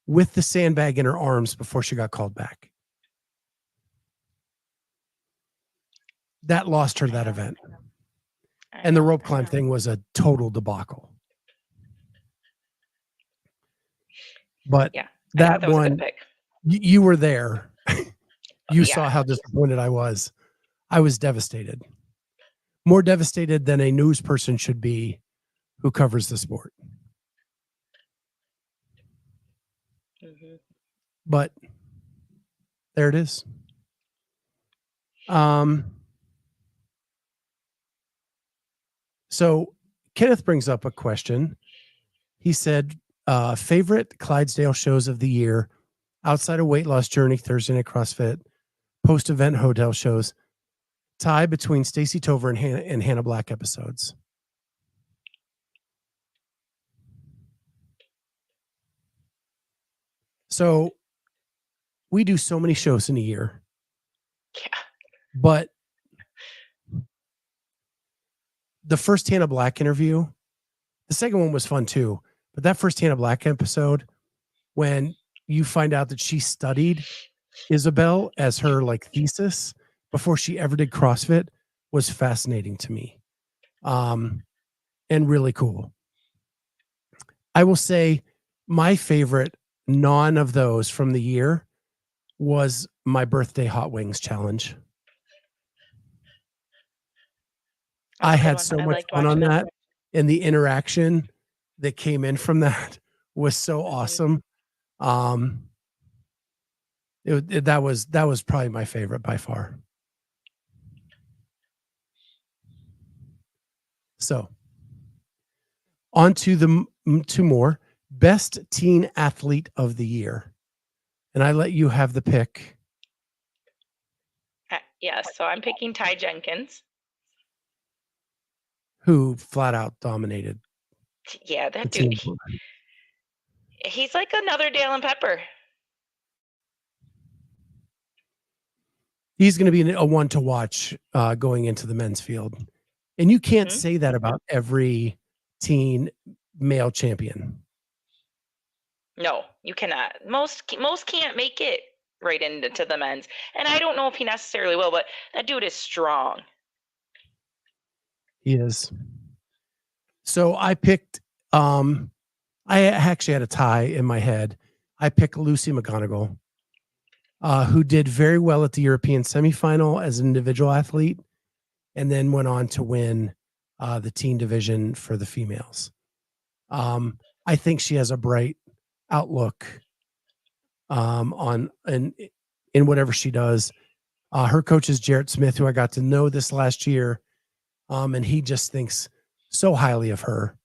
with the sandbag in her arms before she got called back. That lost her that event. And the rope climb thing was a total debacle. But yeah, that one, you were there. You saw how disappointed I was. I was devastated. More devastated than a news person should be who covers the sport. Mm-hmm. But there it is. So Kenneth brings up a question. He said, favorite Clydesdale shows of the year outside of Weight Loss Journey, Thursday Night CrossFit, post-event hotel shows, tie between Stacy Tover and Hannah Black episodes. So we do so many shows in a year. Yeah. But the first Hannah Black interview, the second one was fun too. But that first Hannah Black episode, when you find out that she studied Isabel as her like thesis before she ever did CrossFit, was fascinating to me. And really cool. I will say my favorite none of those from the year was my birthday hot wings challenge. I had so much fun on that, and the interaction that came in from that was so awesome. That was probably my favorite by far. So on to the two more. Best teen athlete of the year. And I let you have the pick. Yeah, so I'm picking Ty Jenkins. who flat out dominated Yeah, the that team. dude. He's like another Dalen Pepper. He's going to be a one to watch going into the men's field. And you can't Mhm. say that about every teen male champion. No, you cannot. Most can't make it right into the men's. And I don't know if he necessarily will, but that dude is strong. He is. So I picked, I actually had a tie in my head. I picked Lucy McGonigal, who did very well at the European semifinal as an individual athlete, and then went on to win the teen division for the females. I think she has a bright outlook on in whatever she does. Her coach is Jarrett Smith, who I got to know this last year, and he just thinks so highly of her,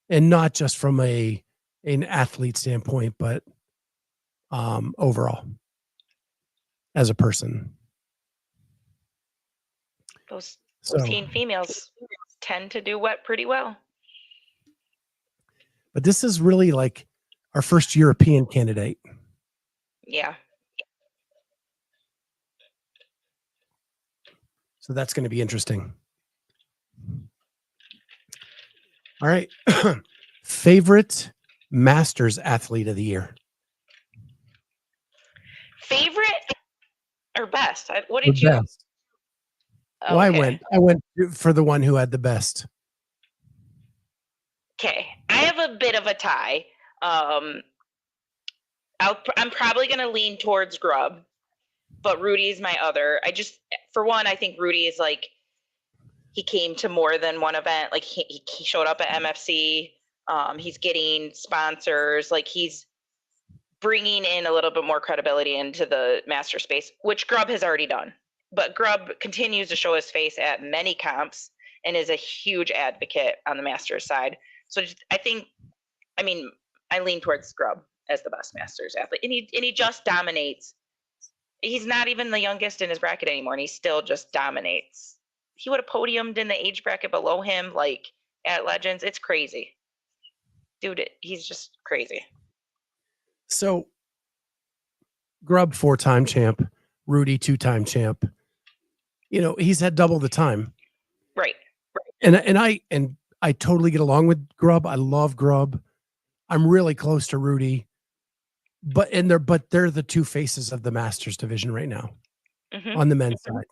and not just from an athlete standpoint, but overall as a person. Those So, teen females tend to do pretty well. but this is really like our first European candidate. Yeah. So that's going to be interesting. All right. Favorite Masters athlete of the year? Favorite or best? What The did you? best. Well, I went for the one who had the best. Okay, I have a bit of a tie. I'm probably going to lean towards Grubb, but Rudy's my other. For one, I think Rudy is like, he came to more than one event. Like he showed up at MFC. He's getting sponsors. Like he's bringing in a little bit more credibility into the master space, which Grubb has already done. But Grubb continues to show his face at many comps and is a huge advocate on the Masters side. So I lean towards Grubb as the best Masters athlete, and he just dominates. He's not even the youngest in his bracket anymore, and he still just dominates. He would have podiumed in the age bracket below him, like at Legends. It's crazy, dude. He's just crazy. So, Grubb 4-time champ, Rudy 2-time champ. You know, he's had double the time. Right. And I totally get along with Grubb. I love Grubb. I'm really close to Rudy. But they're the two faces of the Masters division right now on the men's side.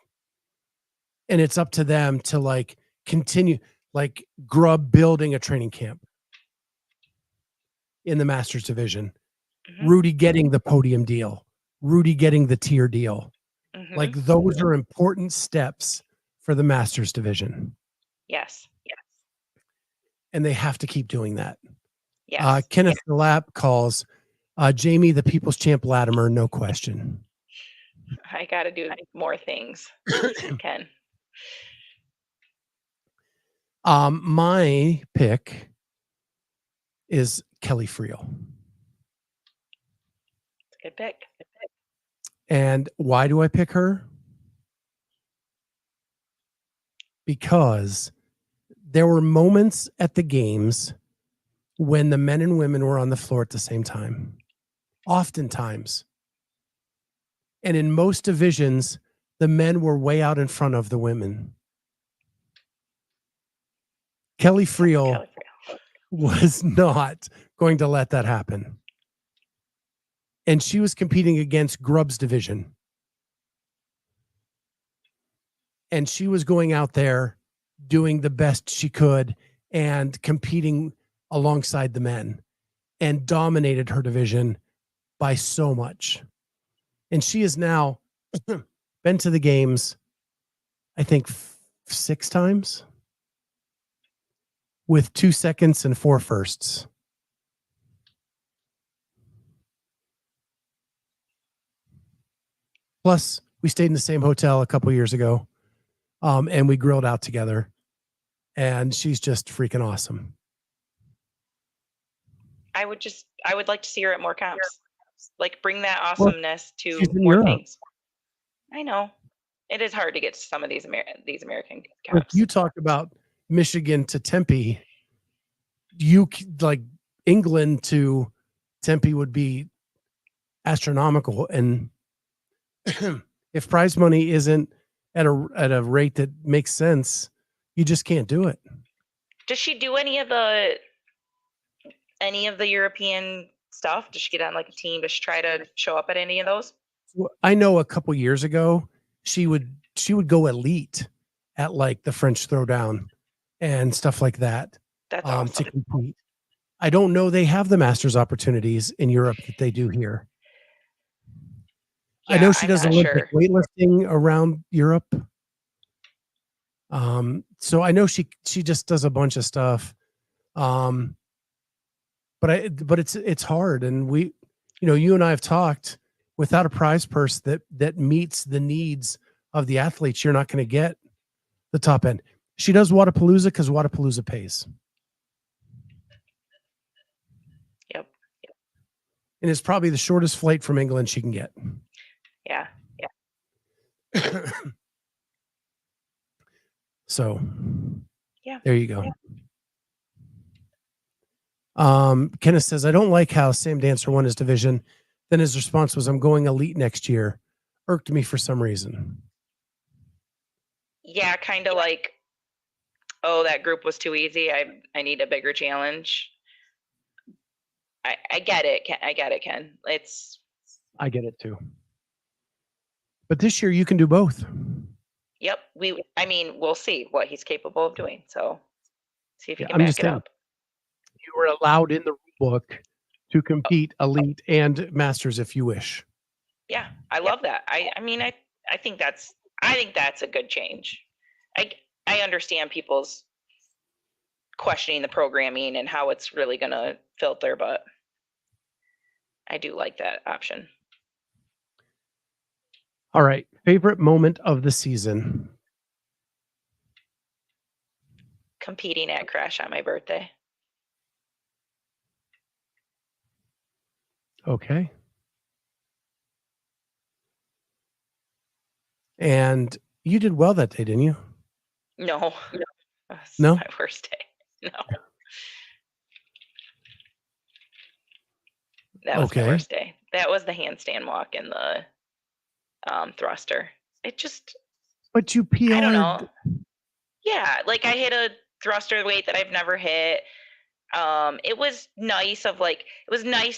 And it's up to them to like continue, like Grubb building a training camp in the Masters division. Rudy getting the podium deal, Rudy getting the tier deal. Like those are important steps for the Masters division. Yes. And they have to keep doing that. Yes. Kenneth the Lap calls Jamie the People's Champ Latimer, no question. I got to do more things. Ken. My pick is Kelly Friel. Good pick. And why do I pick her? Because there were moments at the games when the men and women were on the floor at the same time. Oftentimes. And in most divisions, the men were way out in front of the women. Kelly Friel was not going to let that happen. And she was competing against Grubb's division. And she was going out there doing the best she could and competing alongside the men and dominated her division by so much. And she has now been to the games, I think 6 times with 2 seconds and 4 firsts. Plus, we stayed in the same hotel a couple years ago, and we grilled out together. And she's just freaking awesome. I would like to see her at more comps. Like bring that awesomeness to more Europe. Things. I know. It is hard to get to some of these American comps. You talk about Michigan to Tempe, like England to Tempe would be astronomical. And if prize money isn't at a rate that makes sense, you just can't do it. Does she do any of the European stuff? Does she get on like a team? Does she try to show up at any of those? I know a couple years ago she would go elite at like the French Throwdown and stuff like that. That's awesome. To compete. I don't know they have the masters opportunities in Europe that they do here. Yeah, I know she I'm does not Olympic sure. weightlifting around Europe. So I know she just does a bunch of stuff. But it's hard, and we, you and I have talked, without a prize purse that meets the needs of the athletes, you're not going to get the top end. She does Wadapalooza because Wadapalooza pays. Yep. And it's probably the shortest flight from England she can get. Yeah. So, yeah, there you go. Kenneth says, I don't like how Sam Dancer won his division. Then his response was, I'm going elite next year. Irked me for some reason. Yeah, kind of like, oh, that group was too easy. I need a bigger challenge. I get it. I get it, Ken. I get it too. But this year you can do both. Yep. We'll see what he's capable of doing. So see if he can I'm back just it saying, up. you were allowed in the rule book to compete elite and masters if you wish. Yeah, I love that. I think that's a good change. I understand people's questioning the programming and how it's really going to filter, but I do like that option. All right. Favorite moment of the season? Competing at Crash on my birthday. Okay. And you did well that day, didn't you? No. That's No? my worst day. No. That was my worst day. That was the handstand walk and the thruster. But you PR'd. I don't know. Yeah, like I hit a thruster weight that I've never hit. It was nice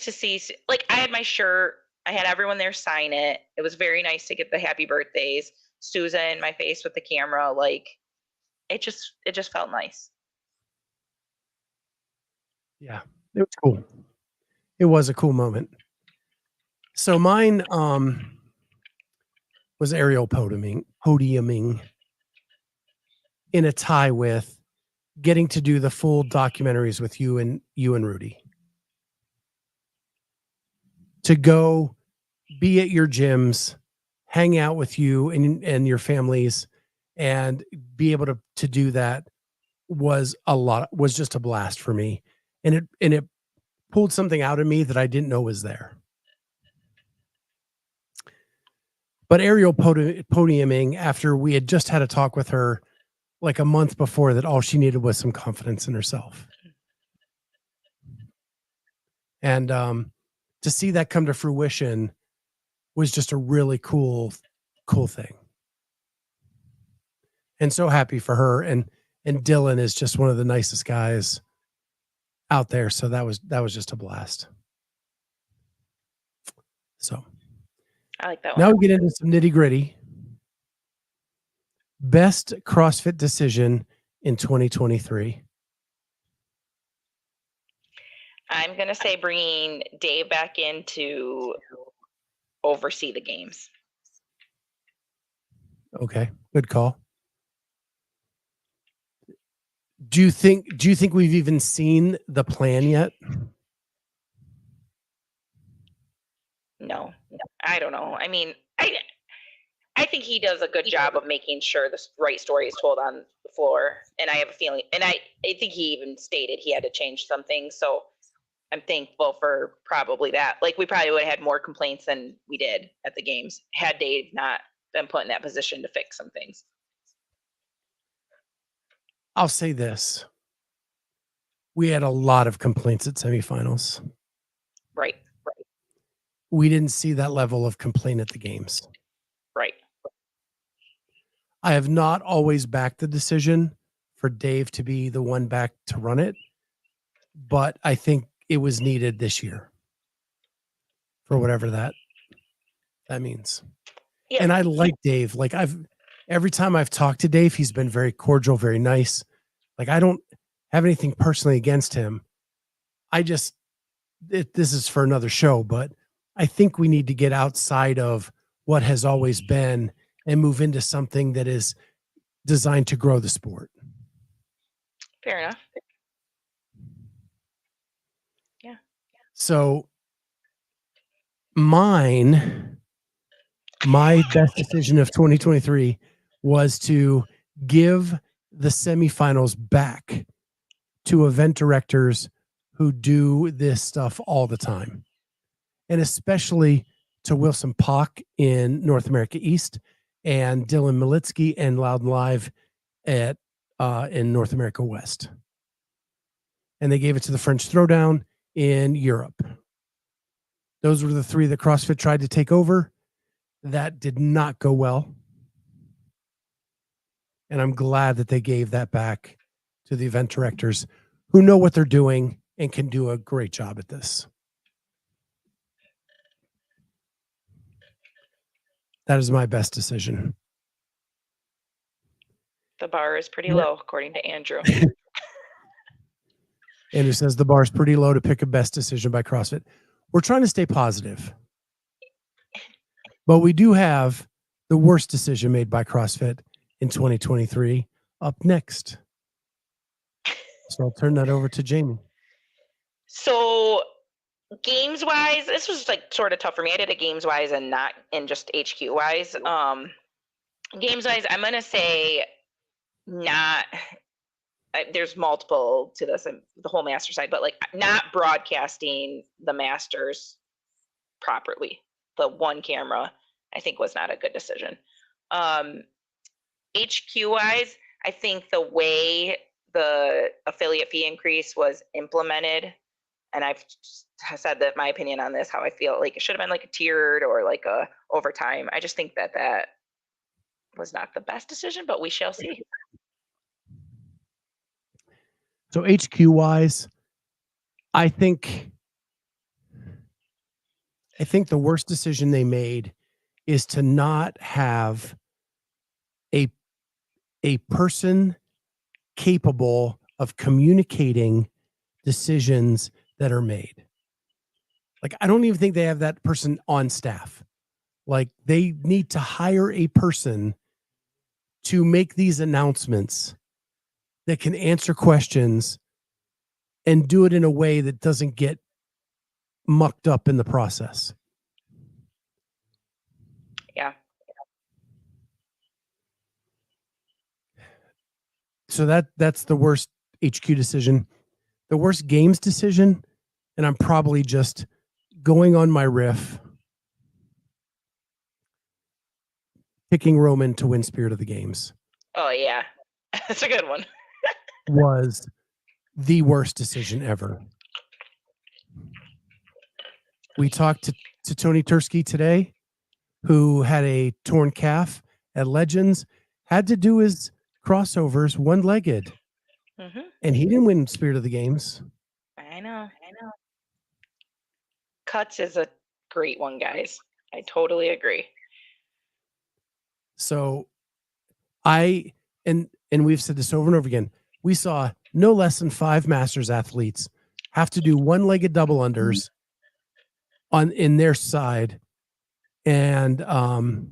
to see, like I had my shirt, I had everyone there sign it. It was very nice to get the happy birthdays, Susan in my face with the camera. Like it just felt nice. Yeah, it was cool. It was a cool moment. So mine was aerial podiuming in a tie with getting to do the full documentaries with you and Rudy. To go be at your gyms, hang out with you and your families, and be able to do that was just a blast for me. And it pulled something out of me that I didn't know was there. But aerial podiuming, after we had just had a talk with her like a month before, that all she needed was some confidence in herself. And to see that come to fruition was just a really cool thing. And so happy for her. And Dylan is just one of the nicest guys out there. So that was just a blast. So I like that one. now we get into some nitty gritty. Best CrossFit decision in 2023. I'm going to say bringing Dave back in to oversee the games. Okay, good call. Do you think we've even seen the plan yet? No, I don't know. I mean, I think he does a good job of making sure the right story is told on the floor. And I have a feeling, and I think he even stated he had to change some things. So I'm thankful for probably that. Like we probably would have had more complaints than we did at the games had Dave not been put in that position to fix some things. I'll say this. We had a lot of complaints at semifinals. Right. We didn't see that level of complaint at the games. Right. I have not always backed the decision for Dave to be the one back to run it, but I think it was needed this year for whatever that means. Yeah. And I like Dave. Like every time I've talked to Dave, he's been very cordial, very nice. Like I don't have anything personally against him. This is for another show, but I think we need to get outside of what has always been and move into something that is designed to grow the sport. Fair enough. Yeah. So my best decision of 2023 was to give the semifinals back to event directors who do this stuff all the time. And especially to Wilson Pock in North America East and Dylan Militsky and Loud and Live at in North America West. And they gave it to the French Throwdown in Europe. Those were the three that CrossFit tried to take over. That did not go well. And I'm glad that they gave that back to the event directors who know what they're doing and can do a great job at this. That is my best decision. The bar is pretty low, according to Andrew. Andrew says the bar is pretty low to pick a best decision by CrossFit. We're trying to stay positive. But we do have the worst decision made by CrossFit in 2023 up next. So I'll turn that over to Jamie. So games wise, this was like sort of tough for me. I did it games wise and not in just HQ wise. Games wise, I'm going to say not, there's multiple to this and the whole master side, but like not broadcasting the masters properly. The one camera, I think, was not a good decision. HQ wise, I think the way the affiliate fee increase was implemented, and I've said that my opinion on this, how I feel like it should have been like a tiered or like a overtime. I just think that was not the best decision, but we shall see. So HQ wise, I think the worst decision they made is to not have a person capable of communicating decisions that are made. Like, I don't even think they have that person on staff. Like, they need to hire a person to make these announcements that can answer questions and do it in a way that doesn't get mucked up in the process. Yeah. So that's the worst HQ decision. The worst games decision, and I'm probably just going on my riff, picking Roman to win Spirit of the Games. Oh, yeah. That's a good one. Was the worst decision ever. We talked to Tony Tursky today, who had a torn calf at Legends, had to do his crossovers one-legged. Mm-hmm. And he didn't win Spirit of the Games. I know. Cuts is a great one, guys. I totally agree. So and we've said this over and over again, we saw no less than 5 Masters athletes have to do one-legged double unders in their side. And all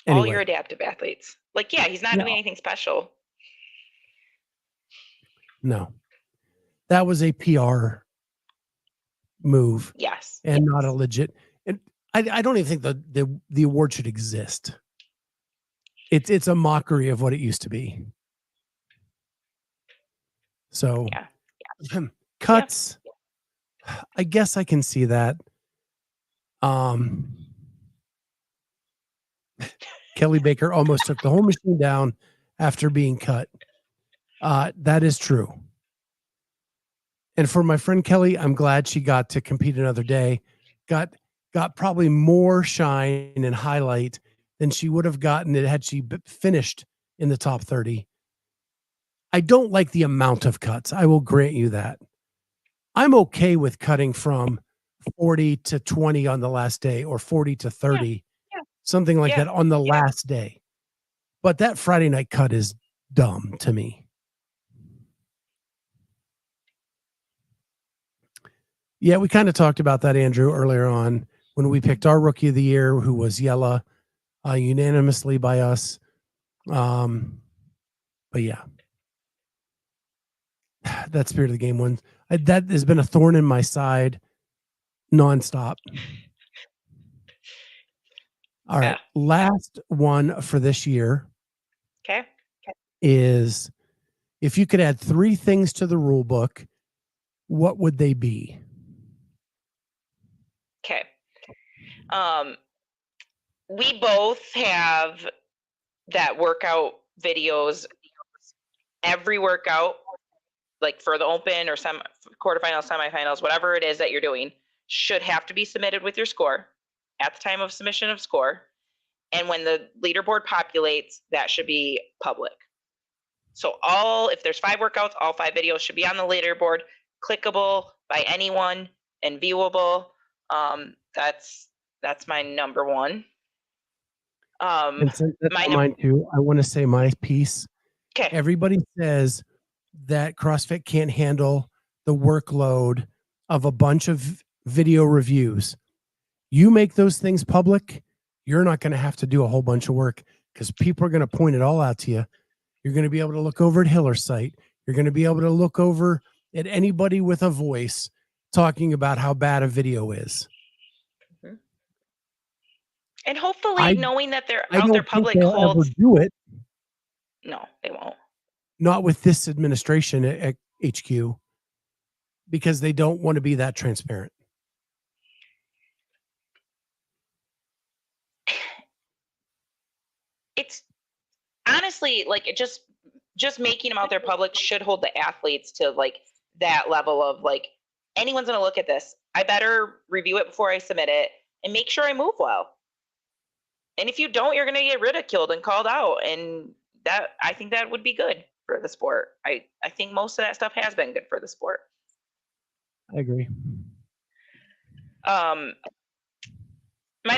your adaptive athletes. Like, yeah, he's not doing anything special. No. That was a PR move. Yes. And not a legit. And I don't even think the award should exist. It's a mockery of what it used to be. So cuts, I guess I can see that. Kelly Baker almost took the whole machine down after being cut. That is true. And for my friend Kelly, I'm glad she got to compete another day. Got probably more shine and highlight than she would have gotten it had she finished in the top 30. I don't like the amount of cuts. I will grant you that. I'm okay with cutting from 40 to 20 on the last day or 40 to 30, something like that on the last day. But that Friday night cut is dumb to me. Yeah, we kind of talked about that, Andrew, earlier on when we picked our rookie of the year, who was Yella, unanimously by us. But yeah, that Spirit of the Game one, that has been a thorn in my side nonstop. All right. Last one for this year. Okay. Is if you could add 3 things to the rule book, what would they be? Okay. We both have that workout videos, every workout, like for the open or some quarterfinals, semifinals, whatever it is that you're doing, should have to be submitted with your score at the time of submission of score. And when the leaderboard populates, that should be public. So if there's 5 workouts, all 5 videos should be on the leaderboard, clickable by anyone and viewable. That's my number one. And since that's mine too, I want to say my piece. Okay. Everybody says that CrossFit can't handle the workload of a bunch of video reviews. You make those things public, you're not going to have to do a whole bunch of work because people are going to point it all out to you. You're going to be able to look over at Hiller's site. You're going to be able to look over at anybody with a voice talking about how bad a video is. And hopefully knowing that they're out there public they'll holds. ever do it. No, they won't. Not with this administration at HQ, because they don't want to be that transparent. It's honestly like it just making them out there public should hold the athletes to like that level of like, anyone's going to look at this. I better review it before I submit it and make sure I move well. And if you don't, you're going to get ridiculed and called out. And that, I think that would be good for the sport. I think most of that stuff has been good for the sport. I agree. My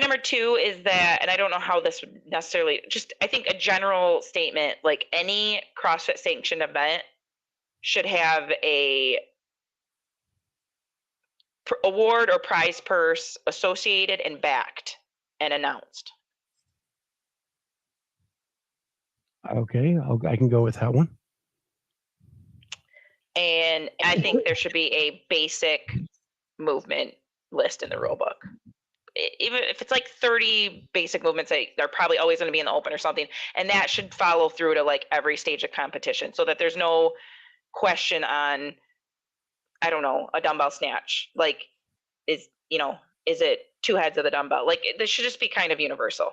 number 2 is that, and I don't know how this would necessarily, just I think a general statement, like any CrossFit sanctioned event should have a award or prize purse associated and backed and announced. Okay, I can go with that one. And I think there should be a basic movement list in the rule book. Even if it's like 30 basic movements, they're probably always going to be in the open or something. And that should follow through to like every stage of competition so that there's no question on, I don't know, a dumbbell snatch. Like, is it 2 heads of the dumbbell? Like, this should just be kind of universal.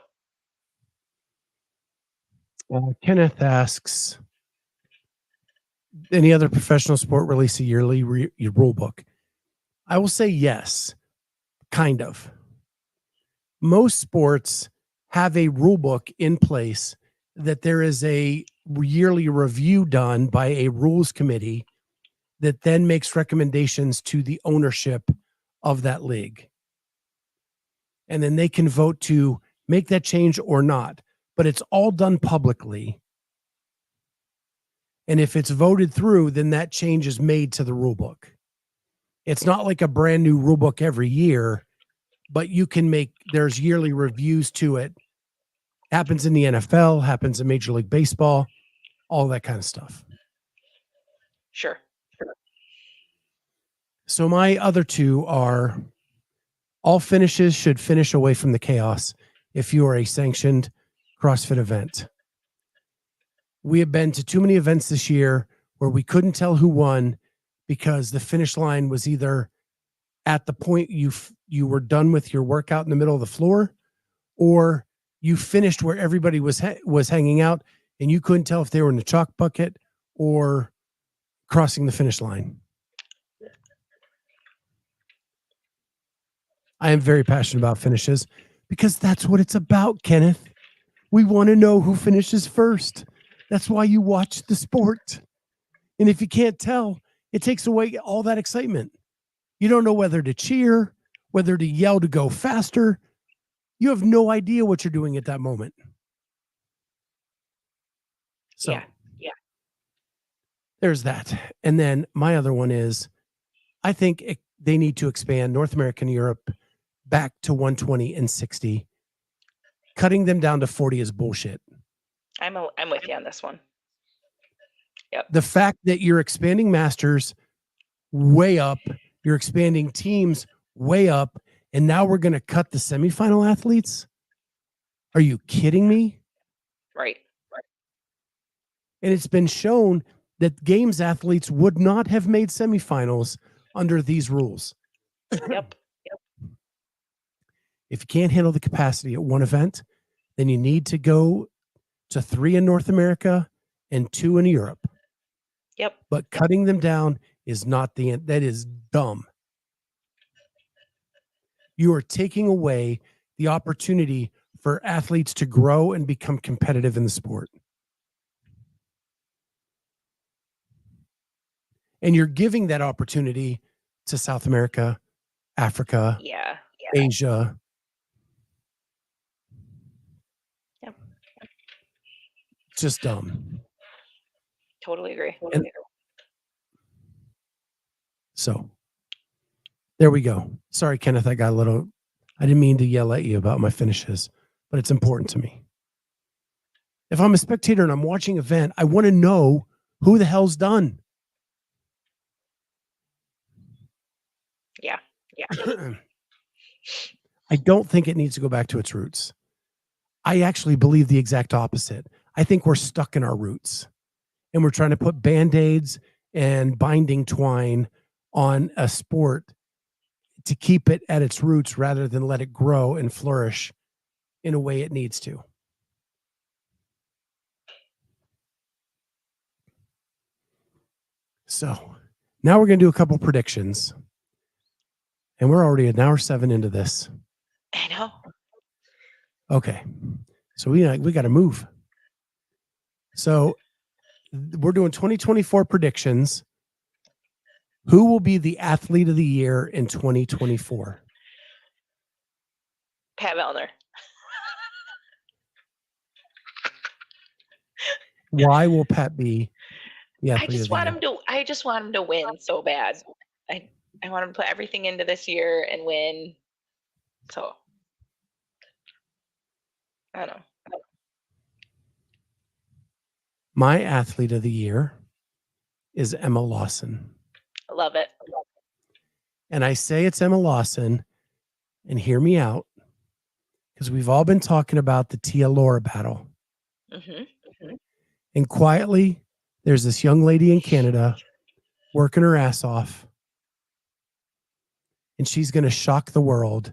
Kenneth asks, any other professional sport release a yearly rule book? I will say yes, kind of. Most sports have a rule book in place that there is a yearly review done by a rules committee that then makes recommendations to the ownership of that league. And then they can vote to make that change or not. But it's all done publicly. And if it's voted through, then that change is made to the rule book. It's not like a brand new rule book every year, but you can there's yearly reviews to it. Happens in the NFL, happens in Major League Baseball, all that kind of stuff. Sure. So my other 2 are all finishes should finish away from the chaos if you are a sanctioned CrossFit event. We have been to too many events this year where we couldn't tell who won because the finish line was either at the point you were done with your workout in the middle of the floor, or you finished where everybody was hanging out and you couldn't tell if they were in the chalk bucket or crossing the finish line. I am very passionate about finishes because that's what it's about, Kenneth. We want to know who finishes first. That's why you watch the sport. And if you can't tell, it takes away all that excitement. You don't know whether to cheer, whether to yell to go faster. You have no idea what you're doing at that moment. So, Yeah. there's that. And then my other one is, I think they need to expand North America and Europe back to 120 and 60. Cutting them down to 40 is bullshit. I'm with you on this one. Yep. The fact that you're expanding masters way up, you're expanding teams way up, and now we're going to cut the semifinal athletes? Are you kidding me? Right. And it's been shown that games athletes would not have made semifinals under these rules. Yep. If you can't handle the capacity at one event, then you need to go to 3 in North America and 2 in Europe. Yep. But cutting them down is not the end. That is dumb. You are taking away the opportunity for athletes to grow and become competitive in the sport. And you're giving that opportunity to South America, Africa, Yeah. Asia. Yep. Just dumb. Totally agree. So there we go. Sorry, Kenneth, I didn't mean to yell at you about my finishes, but it's important to me. If I'm a spectator and I'm watching an event, I want to know who the hell's done. Yeah. I don't think it needs to go back to its roots. I actually believe the exact opposite. I think we're stuck in our roots and we're trying to put Band-Aids and binding twine on a sport to keep it at its roots rather than let it grow and flourish in a way it needs to. So now we're going to do a couple predictions. And we're already an hour 7 into this. I know. Okay. So we got to move. So we're doing 2024 predictions. Who will be the athlete of the year in 2024? Pat Vellner. Why will Pat be the athlete I just of the want year? I just want him to win so bad. I want him to put everything into this year and win. So I don't know. My athlete of the year is Emma Lawson. I love it. And I say it's Emma Lawson, and hear me out, because we've all been talking about the Tia Laura battle. Mm-hmm. And quietly, there's this young lady in Canada working her ass off. And she's going to shock the world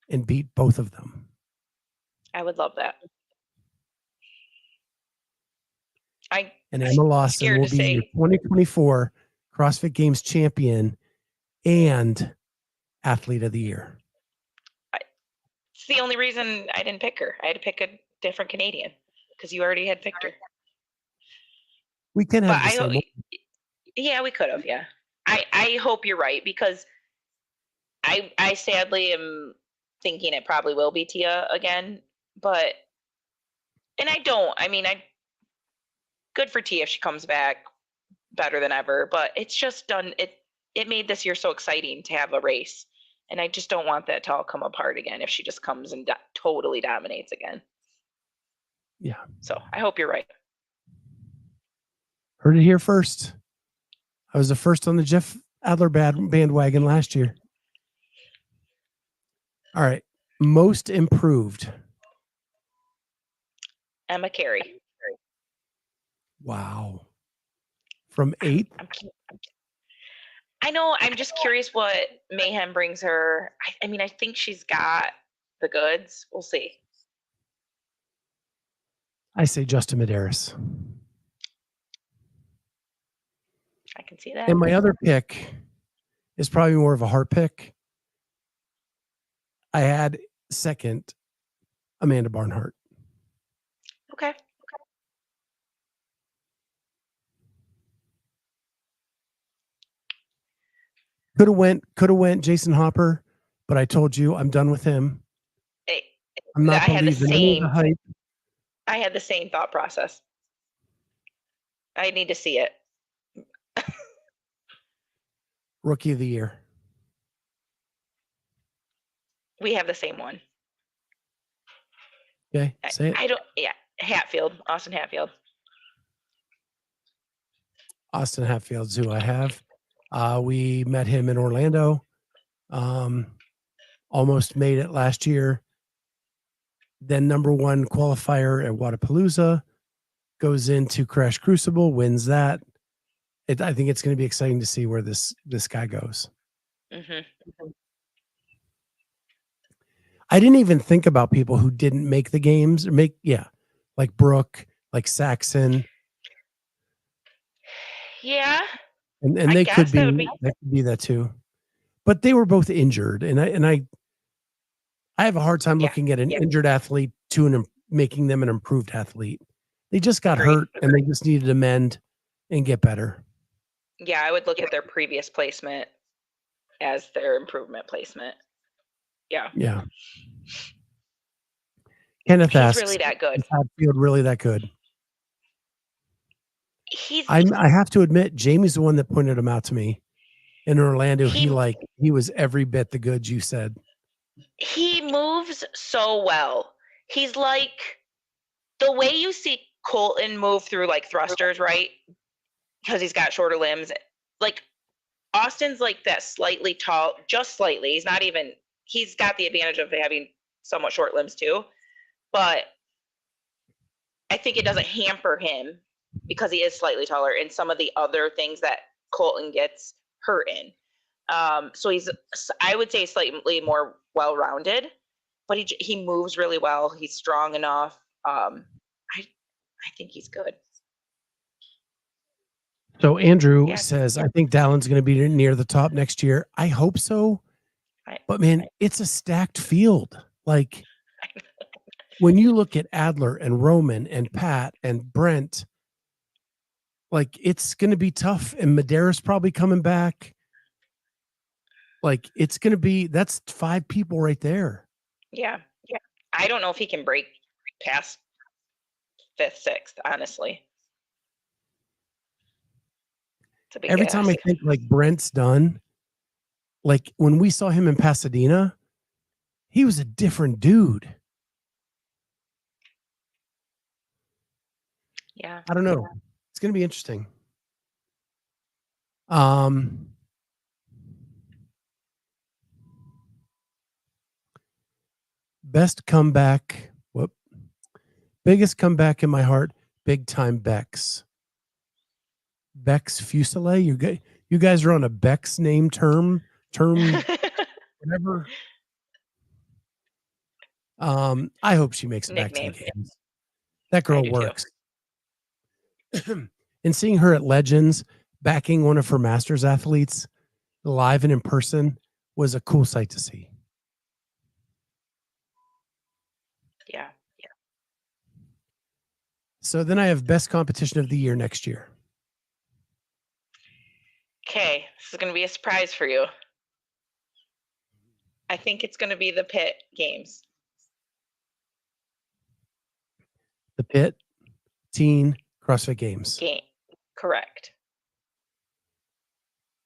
and beat both of them. I would love that. And Emma Lawson will be your 2024 CrossFit Games champion and athlete of the year. It's the only reason I didn't pick her. I had to pick a different Canadian because you already had picked her. We can have the same one. Yeah, we could have. Yeah. I hope you're right because I sadly am thinking it probably will be Tia again, but good for Tia if she comes back better than ever, but it's just done. It made this year so exciting to have a race, and I just don't want that to all come apart again if she just comes and totally dominates again. Yeah. So I hope you're right. Heard it here first. I was the first on the Jeff Adler bandwagon last year. All right. Most improved. Emma Carey. Wow. From 8? I know. I'm just curious what Mayhem brings her. I think she's got the goods. We'll see. I say Justin Medeiros. I can see that. And my other pick is probably more of a heart pick. I had second Amanda Barnhart. Okay. Could have went Jason Hopper, but I told you I'm done with him. I'm not I had the believing any of the hype. I had the same thought process. I need to see it. Rookie of the year. We have the same one. Okay, say it. I don't. Yeah, Hatfield, Austin Hatfield. Austin Hatfield's who I have. We met him in Orlando. Almost made it last year. Then #1 qualifier at Wodapalooza. Goes into Crash Crucible, wins that. I think it's going to be exciting to see where this guy goes. Mm-hmm. I didn't even think about people who didn't make the games or like Brooke, like Saxon. Yeah. And they could be that too. But they were both injured. And I have a hard time looking at an injured athlete to making them an improved athlete. They just got hurt and they just needed to mend and get better. Yeah, I would look at their previous placement as their improvement placement. Yeah. Yeah. Kenneth asks, really that good. Is Hatfield really that good? I have to admit, Jamie's the one that pointed him out to me in Orlando. He was every bit the goods you said. He moves so well. He's like the way you see Colton move through like thrusters, right? Because he's got shorter limbs. Like Austin's like that slightly tall, just slightly. He's got the advantage of having somewhat short limbs too. But I think it doesn't hamper him because he is slightly taller in some of the other things that Colton gets hurt in. So I would say slightly more well-rounded, but he moves really well. He's strong enough. I think he's good. So Andrew says, I think Dallin's going to be near the top next year. I hope so. But man, it's a stacked field. Like when you look at Adler and Roman and Pat and Brent, like it's going to be tough. And Medeiros probably coming back. Like it's going to be, that's 5 people right there. Yeah. Yeah. I don't know if he can break past 5th, 6th, honestly. Every time I think like Brent's done, like when we saw him in Pasadena, he was a different dude. Yeah. I don't know. It's going to be interesting. Best comeback. Biggest comeback in my heart. Big time Bex. Bex Fuselier. You guys are on a Bex name term, whatever. I hope she makes it back to the games. That girl works. And seeing her at Legends, backing one of her Masters athletes live and in person was a cool sight to see. Yeah. So then I have best competition of the year next year. Okay, this is going to be a surprise for you. I think it's going to be the Pitt Games. The Pitt Teen CrossFit Games. Correct.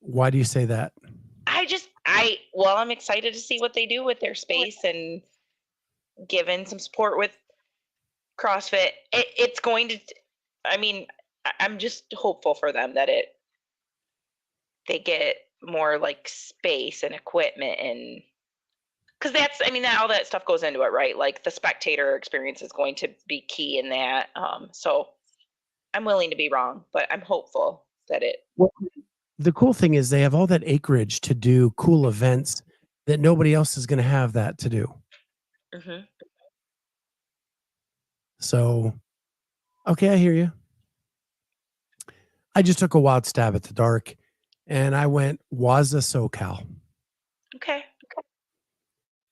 Why do you say that? I'm excited to see what they do with their space and given some support with CrossFit. It's going to, I'm just hopeful for them that they get more like space and equipment, and because all that stuff goes into it, right? Like the spectator experience is going to be key in that. So I'm willing to be wrong, but I'm hopeful that the cool thing is they have all that acreage to do cool events that nobody else is going to have that to do. Mm-hmm. So Okay, I hear you. I just took a wild stab at the dark, and I went Waza SoCal Okay.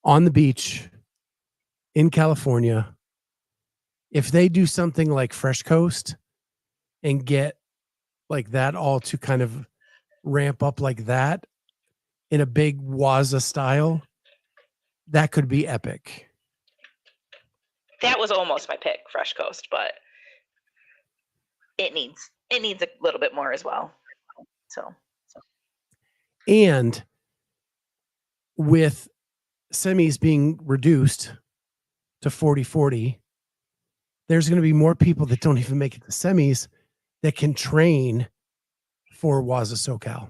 on the beach in California. If they do something like Fresh Coast and get like that all to kind of ramp up like that in a big Waza style, that could be epic. That was almost my pick, Fresh Coast, but it needs a little bit more as well. So And with semis being reduced to 40-40, there's going to be more people that don't even make it to semis that can train for Waza SoCal.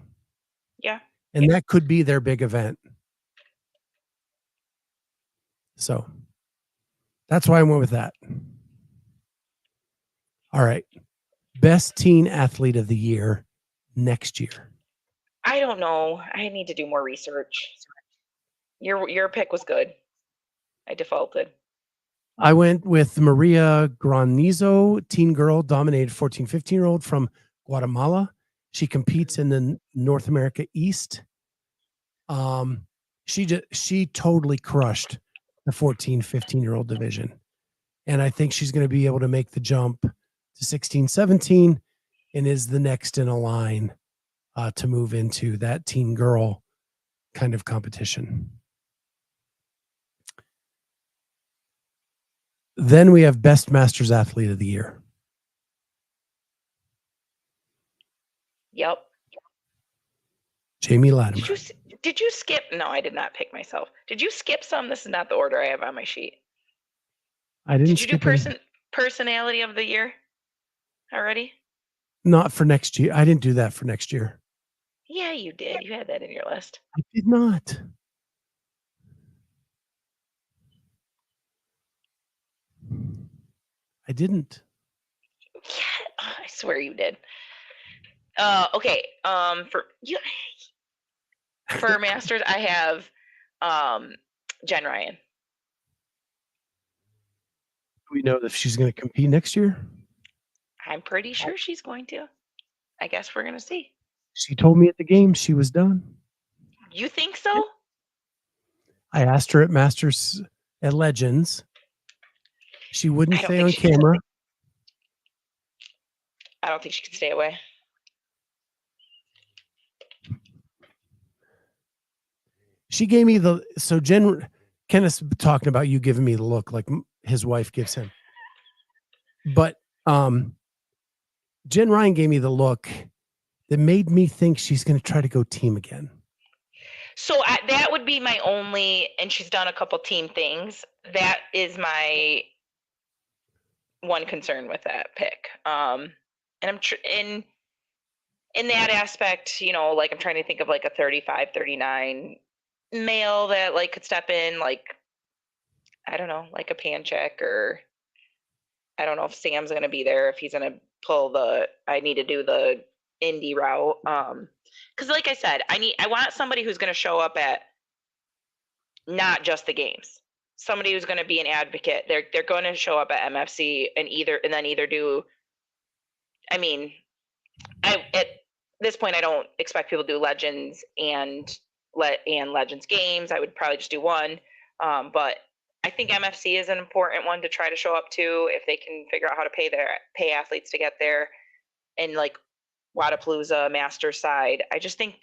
yeah. And that could be their big event. So that's why I went with that. All right. Best teen athlete of the year next year. I don't know. I need to do more research. Your pick was good. I defaulted. I went with Maria Granizo, teen girl, dominated 14, 15-year-old from Guatemala. She competes in the North America East. She totally crushed the 14, 15-year-old division. And I think she's going to be able to make the jump to 16, 17 and is the next in a line to move into that teen girl kind of competition. Then we have best Masters athlete of the year. Yep. Jamie Latimer. Did you skip? No, I did not pick myself. Did you skip some? This is not the order I have on my sheet. I didn't Did you do skip personality of the year already? Not for next year. I didn't do that for next year. Yeah, you did. You had that in your list. I did not. I didn't. Yeah, I swear you did. Okay. For Masters, I have Jen Ryan. Do we know if she's going to compete next year? I'm pretty sure she's going to. I guess we're gonna see. She told me at the game she was done. You think so? I asked her at Masters at Legends. She wouldn't say on camera. I don't think she can stay away. She gave me Kenneth's talking about you giving me the look like his wife gives him. But Jen Ryan gave me the look that made me think she's going to try to go team again. So that would be my only, and she's done a couple team things. That is my one concern with that pick. And I'm in that aspect, like I'm trying to think of like a 35, 39 male that like could step in, like, I don't know, like a Panchek, or I don't know if Sam's going to be there, if he's going to pull I need to do the indie route. Because like I said, I want somebody who's going to show up at not just the games. Somebody who's going to be an advocate. They're going to show up at MFC and then either do. I mean, at this point I don't expect people to do Legends and Legends games. I would probably just do one. But I think MFC is an important one to try to show up to if they can figure out how to pay athletes to get there. And like Wadapalooza, Master side, I just think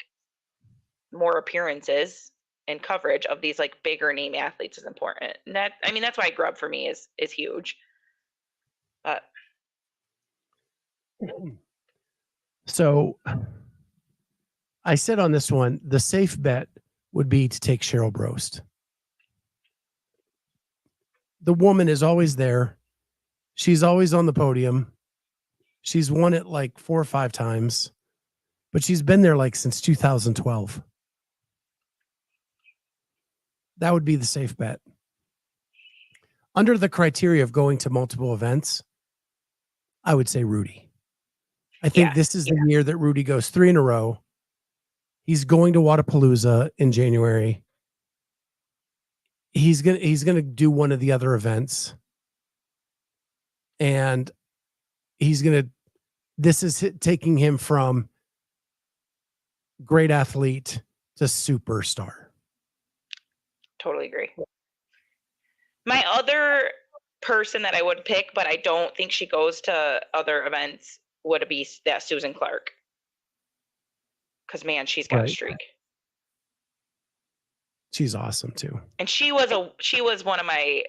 more appearances and coverage of these like bigger name athletes is important. And that's why Grub for me is huge. But so I said on this one, the safe bet would be to take Cheryl Brost. The woman is always there. She's always on the podium. She's won it like 4 or 5 times, but she's been there like since 2012. That would be the safe bet. Under the criteria of going to multiple events, I would say Rudy. I think this is the year that Rudy goes 3 in a row. He's going to Wadapalooza in January. He's gonna do one of the other events. And this is taking him from great athlete to superstar. Totally agree. My other person that I would pick, but I don't think she goes to other events, would be that Susan Clark. Because man, she's got a streak. She's awesome too. And she was one of my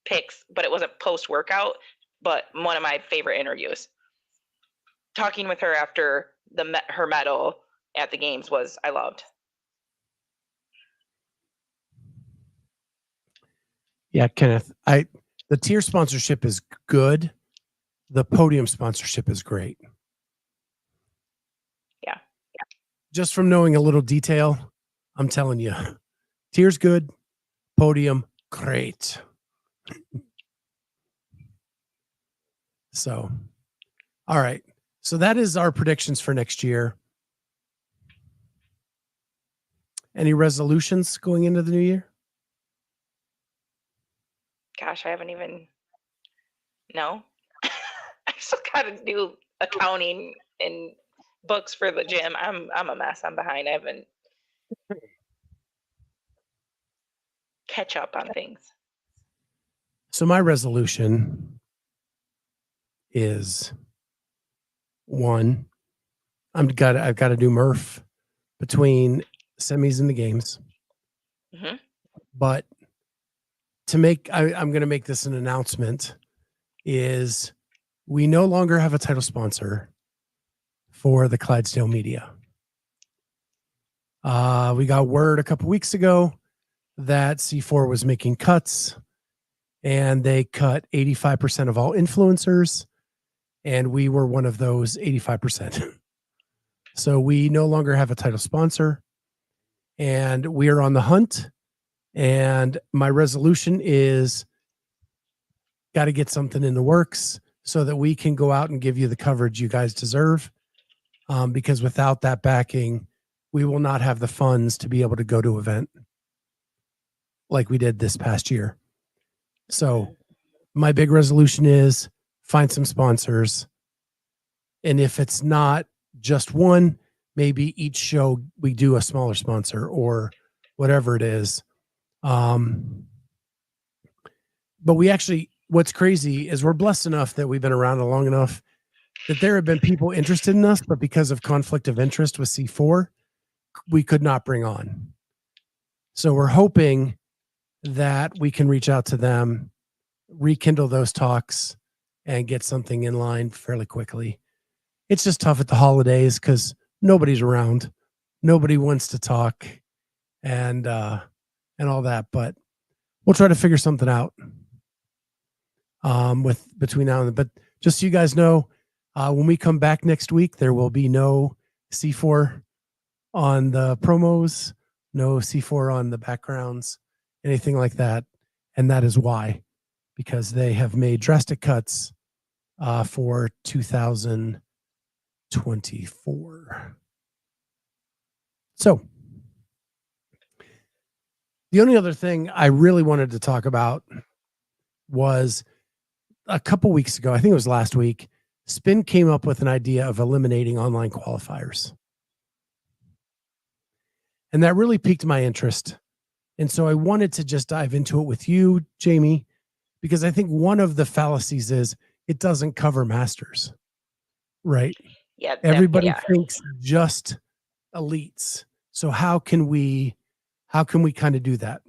picks, but it was a post workout. But one of my favorite interviews. Talking with her after her medal at the games I loved. Yeah, Kenneth. The tier sponsorship is good. The podium sponsorship is great. Yeah. Just from knowing a little detail, I'm telling you, tier's good, podium great. So, all right. So that is our predictions for next year. Any resolutions going into the new year? Gosh, I haven't even. No. I still got to do accounting and books for the gym. I'm a mess. I'm behind. I haven't catch up on things. So my resolution is one, I've got to do Murph between semis and the games. Mm-hmm. But to make, I'm going to make this an announcement, is we no longer have a title sponsor for the Clydesdale media. We got word a couple weeks ago that C4 was making cuts, and they cut 85% of all influencers, and we were one of those 85%. So we no longer have a title sponsor, and we are on the hunt. And my resolution is got to get something in the works so that we can go out and give you the coverage you guys deserve. Because without that backing, we will not have the funds to be able to go to an event like we did this past year. So my big resolution is find some sponsors. And if it's not just one, maybe each show we do a smaller sponsor or whatever it is. But we actually, what's crazy is we're blessed enough that we've been around long enough that there have been people interested in us, but because of conflict of interest with C4, we could not bring on. So we're hoping that we can reach out to them, rekindle those talks, and get something in line fairly quickly. It's just tough at the holidays because nobody's around. Nobody wants to talk and all that, but we'll try to figure something out with between now and then. But just so you guys know, when we come back next week, there will be no C4 on the promos, no C4 on the backgrounds, anything like that. And that is why, because they have made drastic cuts for 2024. So the only other thing I really wanted to talk about was a couple weeks ago, I think it was last week, Spin came up with an idea of eliminating online qualifiers. And that really piqued my interest. And so I wanted to just dive into it with you, Jamie, because I think one of the fallacies is it doesn't cover masters, right? Yeah. Everybody thinks just elites. So how can we kind of do that?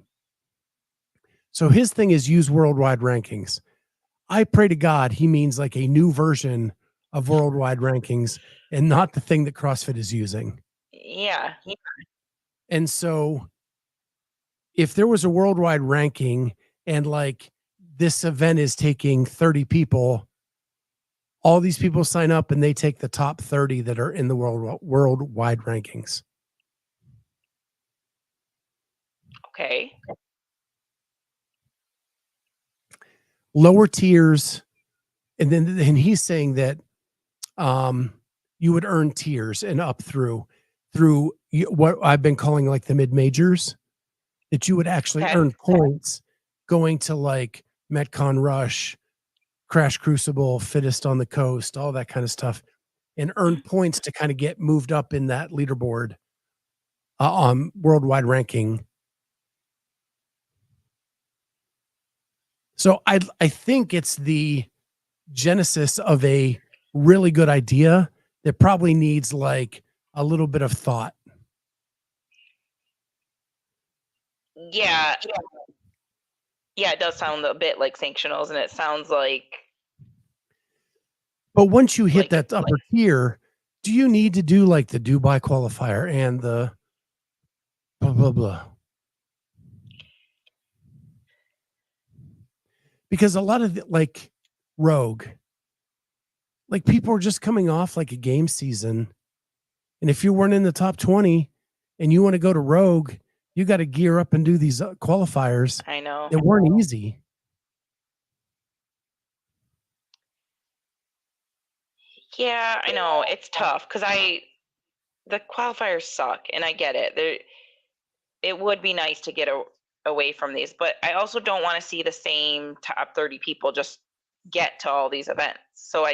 So his thing is use worldwide rankings. I pray to God he means like a new version of worldwide rankings and not the thing that CrossFit is using. Yeah. And so if there was a worldwide ranking and like this event is taking 30 people, all these people sign up and they take the top 30 that are in the worldwide rankings. Okay. Lower tiers, and he's saying that you would earn tiers and up through what I've been calling like the mid majors, that you would actually earn points going to like Metcon Rush, Crash Crucible, Fittest on the Coast, all that kind of stuff, and earn points to kind of get moved up in that leaderboard on worldwide ranking. So I think it's the genesis of a really good idea that probably needs like a little bit of thought. Yeah. Yeah, it does sound a bit like sanctionals, and it sounds like. But once you hit Like- that upper tier, do you need to do like the Dubai qualifier and the blah, blah, blah? Because a lot of like Rogue, like people are just coming off like a game season. And if you weren't in the top 20 and you want to go to Rogue, you got to gear up and do these qualifiers. I know. That weren't easy. Yeah, I know. It's tough because the qualifiers suck, and I get it. It would be nice to get away from these, but I also don't want to see the same top 30 people just get to all these events. So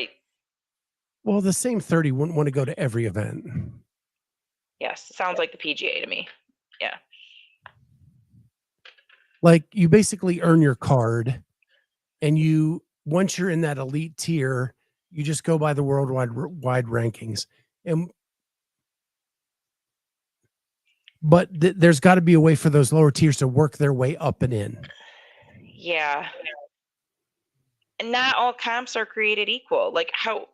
Well, the same 30 wouldn't want to go to every event. yes, it sounds like the PGA to me. Yeah. Like you basically earn your card, and once you're in that elite tier, you just go by the worldwide rankings. But there's got to be a way for those lower tiers to work their way up and in. Yeah. And not all comps are created equal. Like how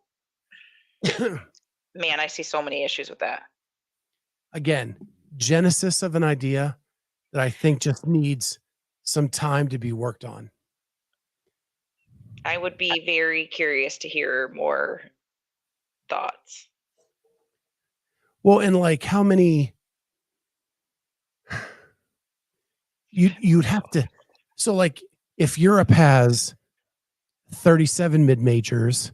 man, I see so many issues with that. Again, genesis of an idea that I think just needs some time to be worked on. I would be very curious to hear more thoughts. Well, and like how many you'd have to, so like if Europe has 37 mid majors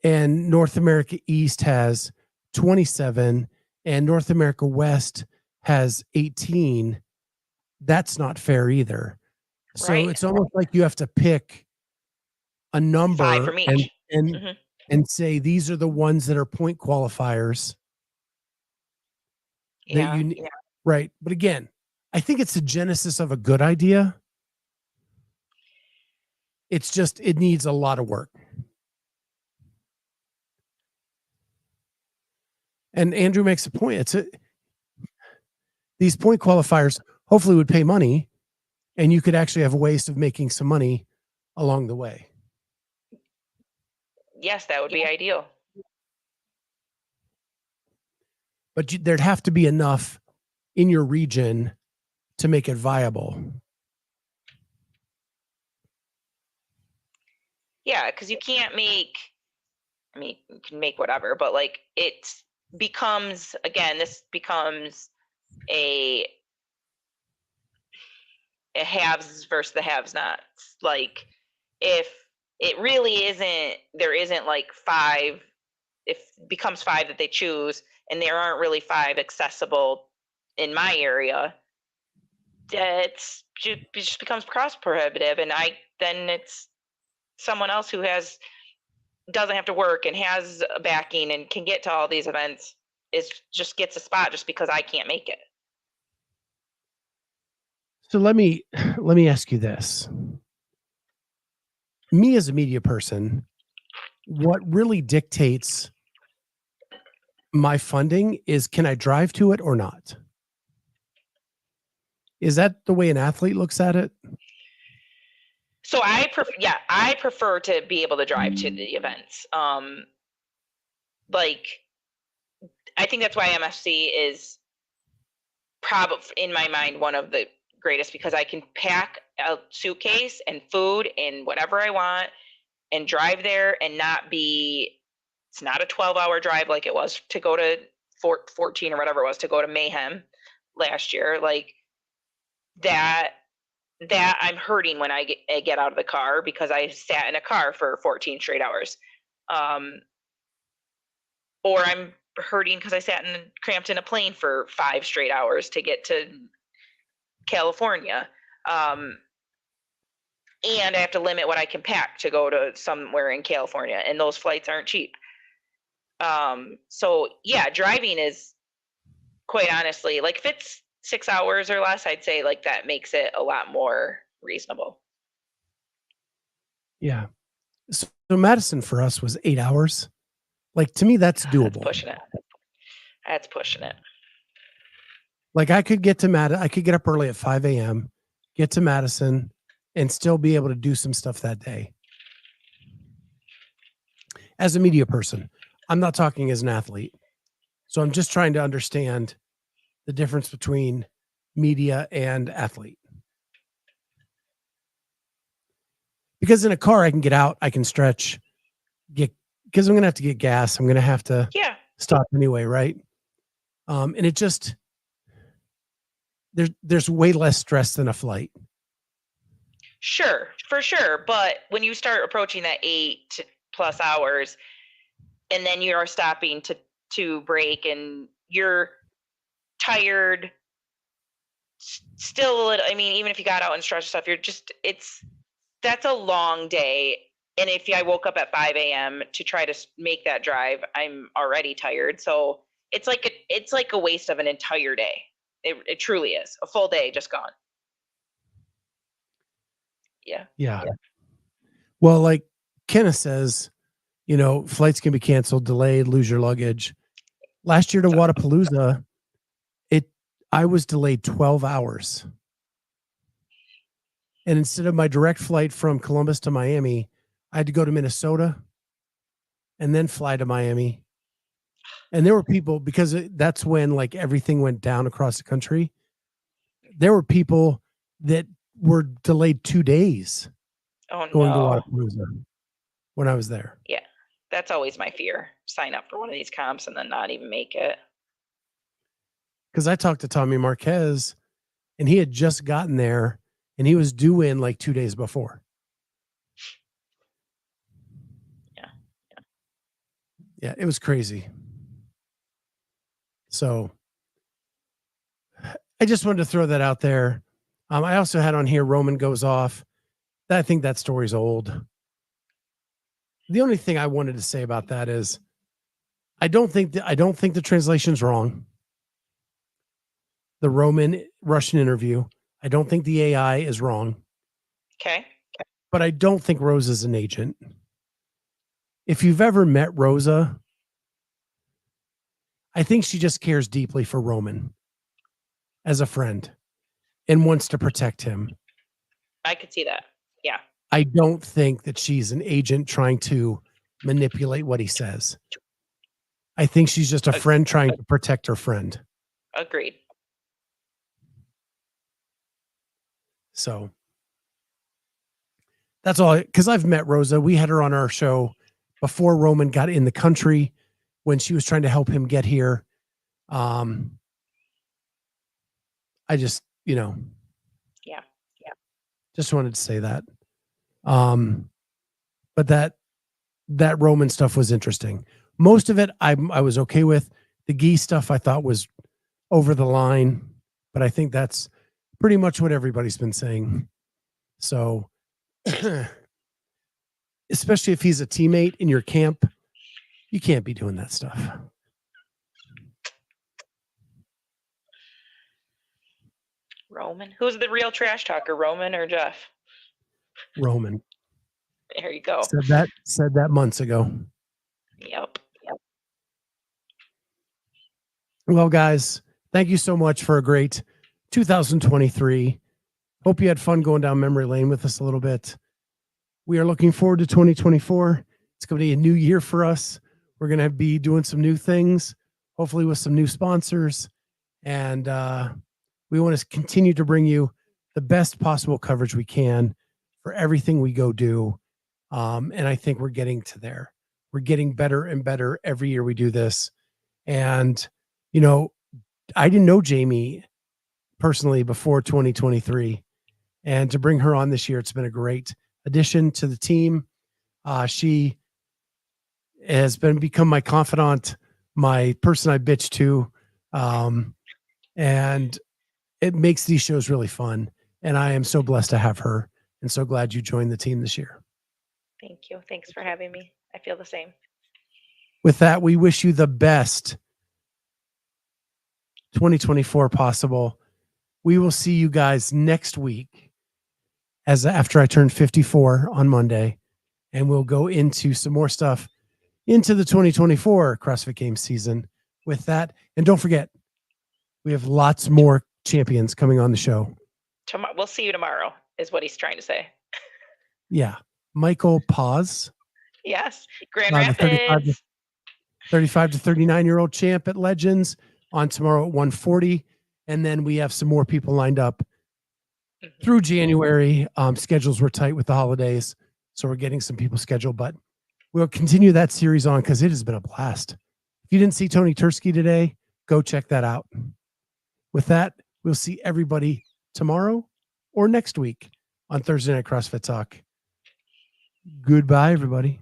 and North America East has 27 and North America West has 18, that's not fair either. So Right. it's almost like you have to pick a number 5 from each. and say these are the ones that are point qualifiers that you need. Right. But again, I think it's the genesis of a good idea. It's just, it needs a lot of work. And Andrew makes a point. These point qualifiers hopefully would pay money, and you could actually have ways of making some money along the way. Yes, that would be ideal. But there'd have to be enough in your region to make it viable. Yeah, because you can't make, I mean, you can make whatever, but like this becomes a haves versus the haves nots. Like if it really there isn't like 5, if it becomes 5 that they choose and there aren't really 5 accessible in my area, it just becomes cost prohibitive, and then it's someone else who doesn't have to work and has a backing and can get to all these events just gets a spot just because I can't make it. So let me ask you this. Me as a media person, what really dictates my funding is, can I drive to it or not? Is that the way an athlete looks at it? So I prefer to be able to drive to the events. Like I think that's why MFC is probably in my mind one of the greatest, because I can pack a suitcase and food and whatever I want and drive there and it's not a 12-hour drive like it was to go to 14 or whatever it was to go to Mayhem last year. Like that I'm hurting when I get out of the car because I sat in a car for 14 straight hours. Or I'm hurting because I sat cramped in a plane for 5 straight hours to get to California. and I have to limit what I can pack to go to somewhere in California, and those flights aren't cheap. So yeah, driving is, quite honestly, like if it's 6 hours or less, I'd say like that makes it a lot more reasonable. Yeah. So Madison for us was 8 hours. Like to me, that's doable. That's pushing it. That's pushing it. Like I could get to I could get up early at 5 a.m., get to Madison, and still be able to do some stuff that day. As a media person, I'm not talking as an athlete. So I'm just trying to understand the difference between media and athlete. Because in a car, I can get out, I can stretch, because I'm going to have to get gas. I'm going to have to stop anyway, right? And it just, there's way less stress than a flight. Sure, for sure. But when you start approaching that 8+ hours, and then you are stopping to break, and you're tired, still a little, I mean, even if you got out and stretched stuff, that's a long day. And if I woke up at 5 a.m. to try to make that drive, I'm already tired. So it's like a waste of an entire day. It truly is a full day just gone. Yeah. Well, like Kenneth says, flights can be canceled, delayed, lose your luggage. Last year to Wadapalooza, I was delayed 12 hours. And instead of my direct flight from Columbus to Miami, I had to go to Minnesota and then fly to Miami. And there were people, because that's when like everything went down across the country. There were people that were delayed 2 days going to Wadapalooza when I was there. Yeah. That's always my fear. Sign up for one of these comps and then not even make it. Because I talked to Tommy Marquez and he had just gotten there and he was due in like 2 days before. Yeah, it was crazy. So I just wanted to throw that out there. I also had on here Roman goes off. I think that story's old. The only thing I wanted to say about that is I don't think the translation's wrong. The Roman Russian interview. I don't think the AI is wrong. Okay. But I don't think Rosa's an agent. If you've ever met Rosa, I think she just cares deeply for Roman as a friend and wants to protect him. I could see that. Yeah. I don't think that she's an agent trying to manipulate what he says. I think she's just a friend trying to protect her friend. Agreed. So that's all. Because I've met Rosa. We had her on our show before Roman got in the country when she was trying to help him get here. I just, just wanted to say that. But that Roman stuff was interesting. Most of it I was okay with. The Gee stuff I thought was over the line, but I think that's pretty much what everybody's been saying. So, especially if he's a teammate in your camp, you can't be doing that stuff. Roman. Who's the real trash talker, Roman or Jeff? Roman. There you go. Said that months ago. Yep. Well, guys, thank you so much for a great 2023. Hope you had fun going down memory lane with us a little bit. We are looking forward to 2024. It's going to be a new year for us. We're going to be doing some new things, hopefully with some new sponsors. And we want to continue to bring you the best possible coverage we can for everything we go do. And I think we're getting to there. We're getting better and better every year we do this. And, I didn't know Jamie personally before 2023. And to bring her on this year, it's been a great addition to the team. She has become my confidant, my person I bitch to. And it makes these shows really fun. And I am so blessed to have her and so glad you joined the team this year. Thank you. Thanks for having me. I feel the same. With that, we wish you the best 2024 possible. We will see you guys next week after I turn 54 on Monday, and we'll go into some more stuff into the 2024 CrossFit Games season with that. And don't forget, we have lots more champions coming on the show. Tomorrow, we'll see you tomorrow, is what he's trying to say. Yeah. Michael Paz, Yes. Grand the Rapids. 35 to 39-year-old champ at Legends on tomorrow at 1:40. And then we have some more people lined up through January. Schedules were tight with the holidays, so we're getting some people scheduled, but we'll continue that series on because it has been a blast. If you didn't see Tony Tursky today, go check that out. With that, we'll see everybody tomorrow or next week on Thursday Night CrossFit Talk. Goodbye, everybody.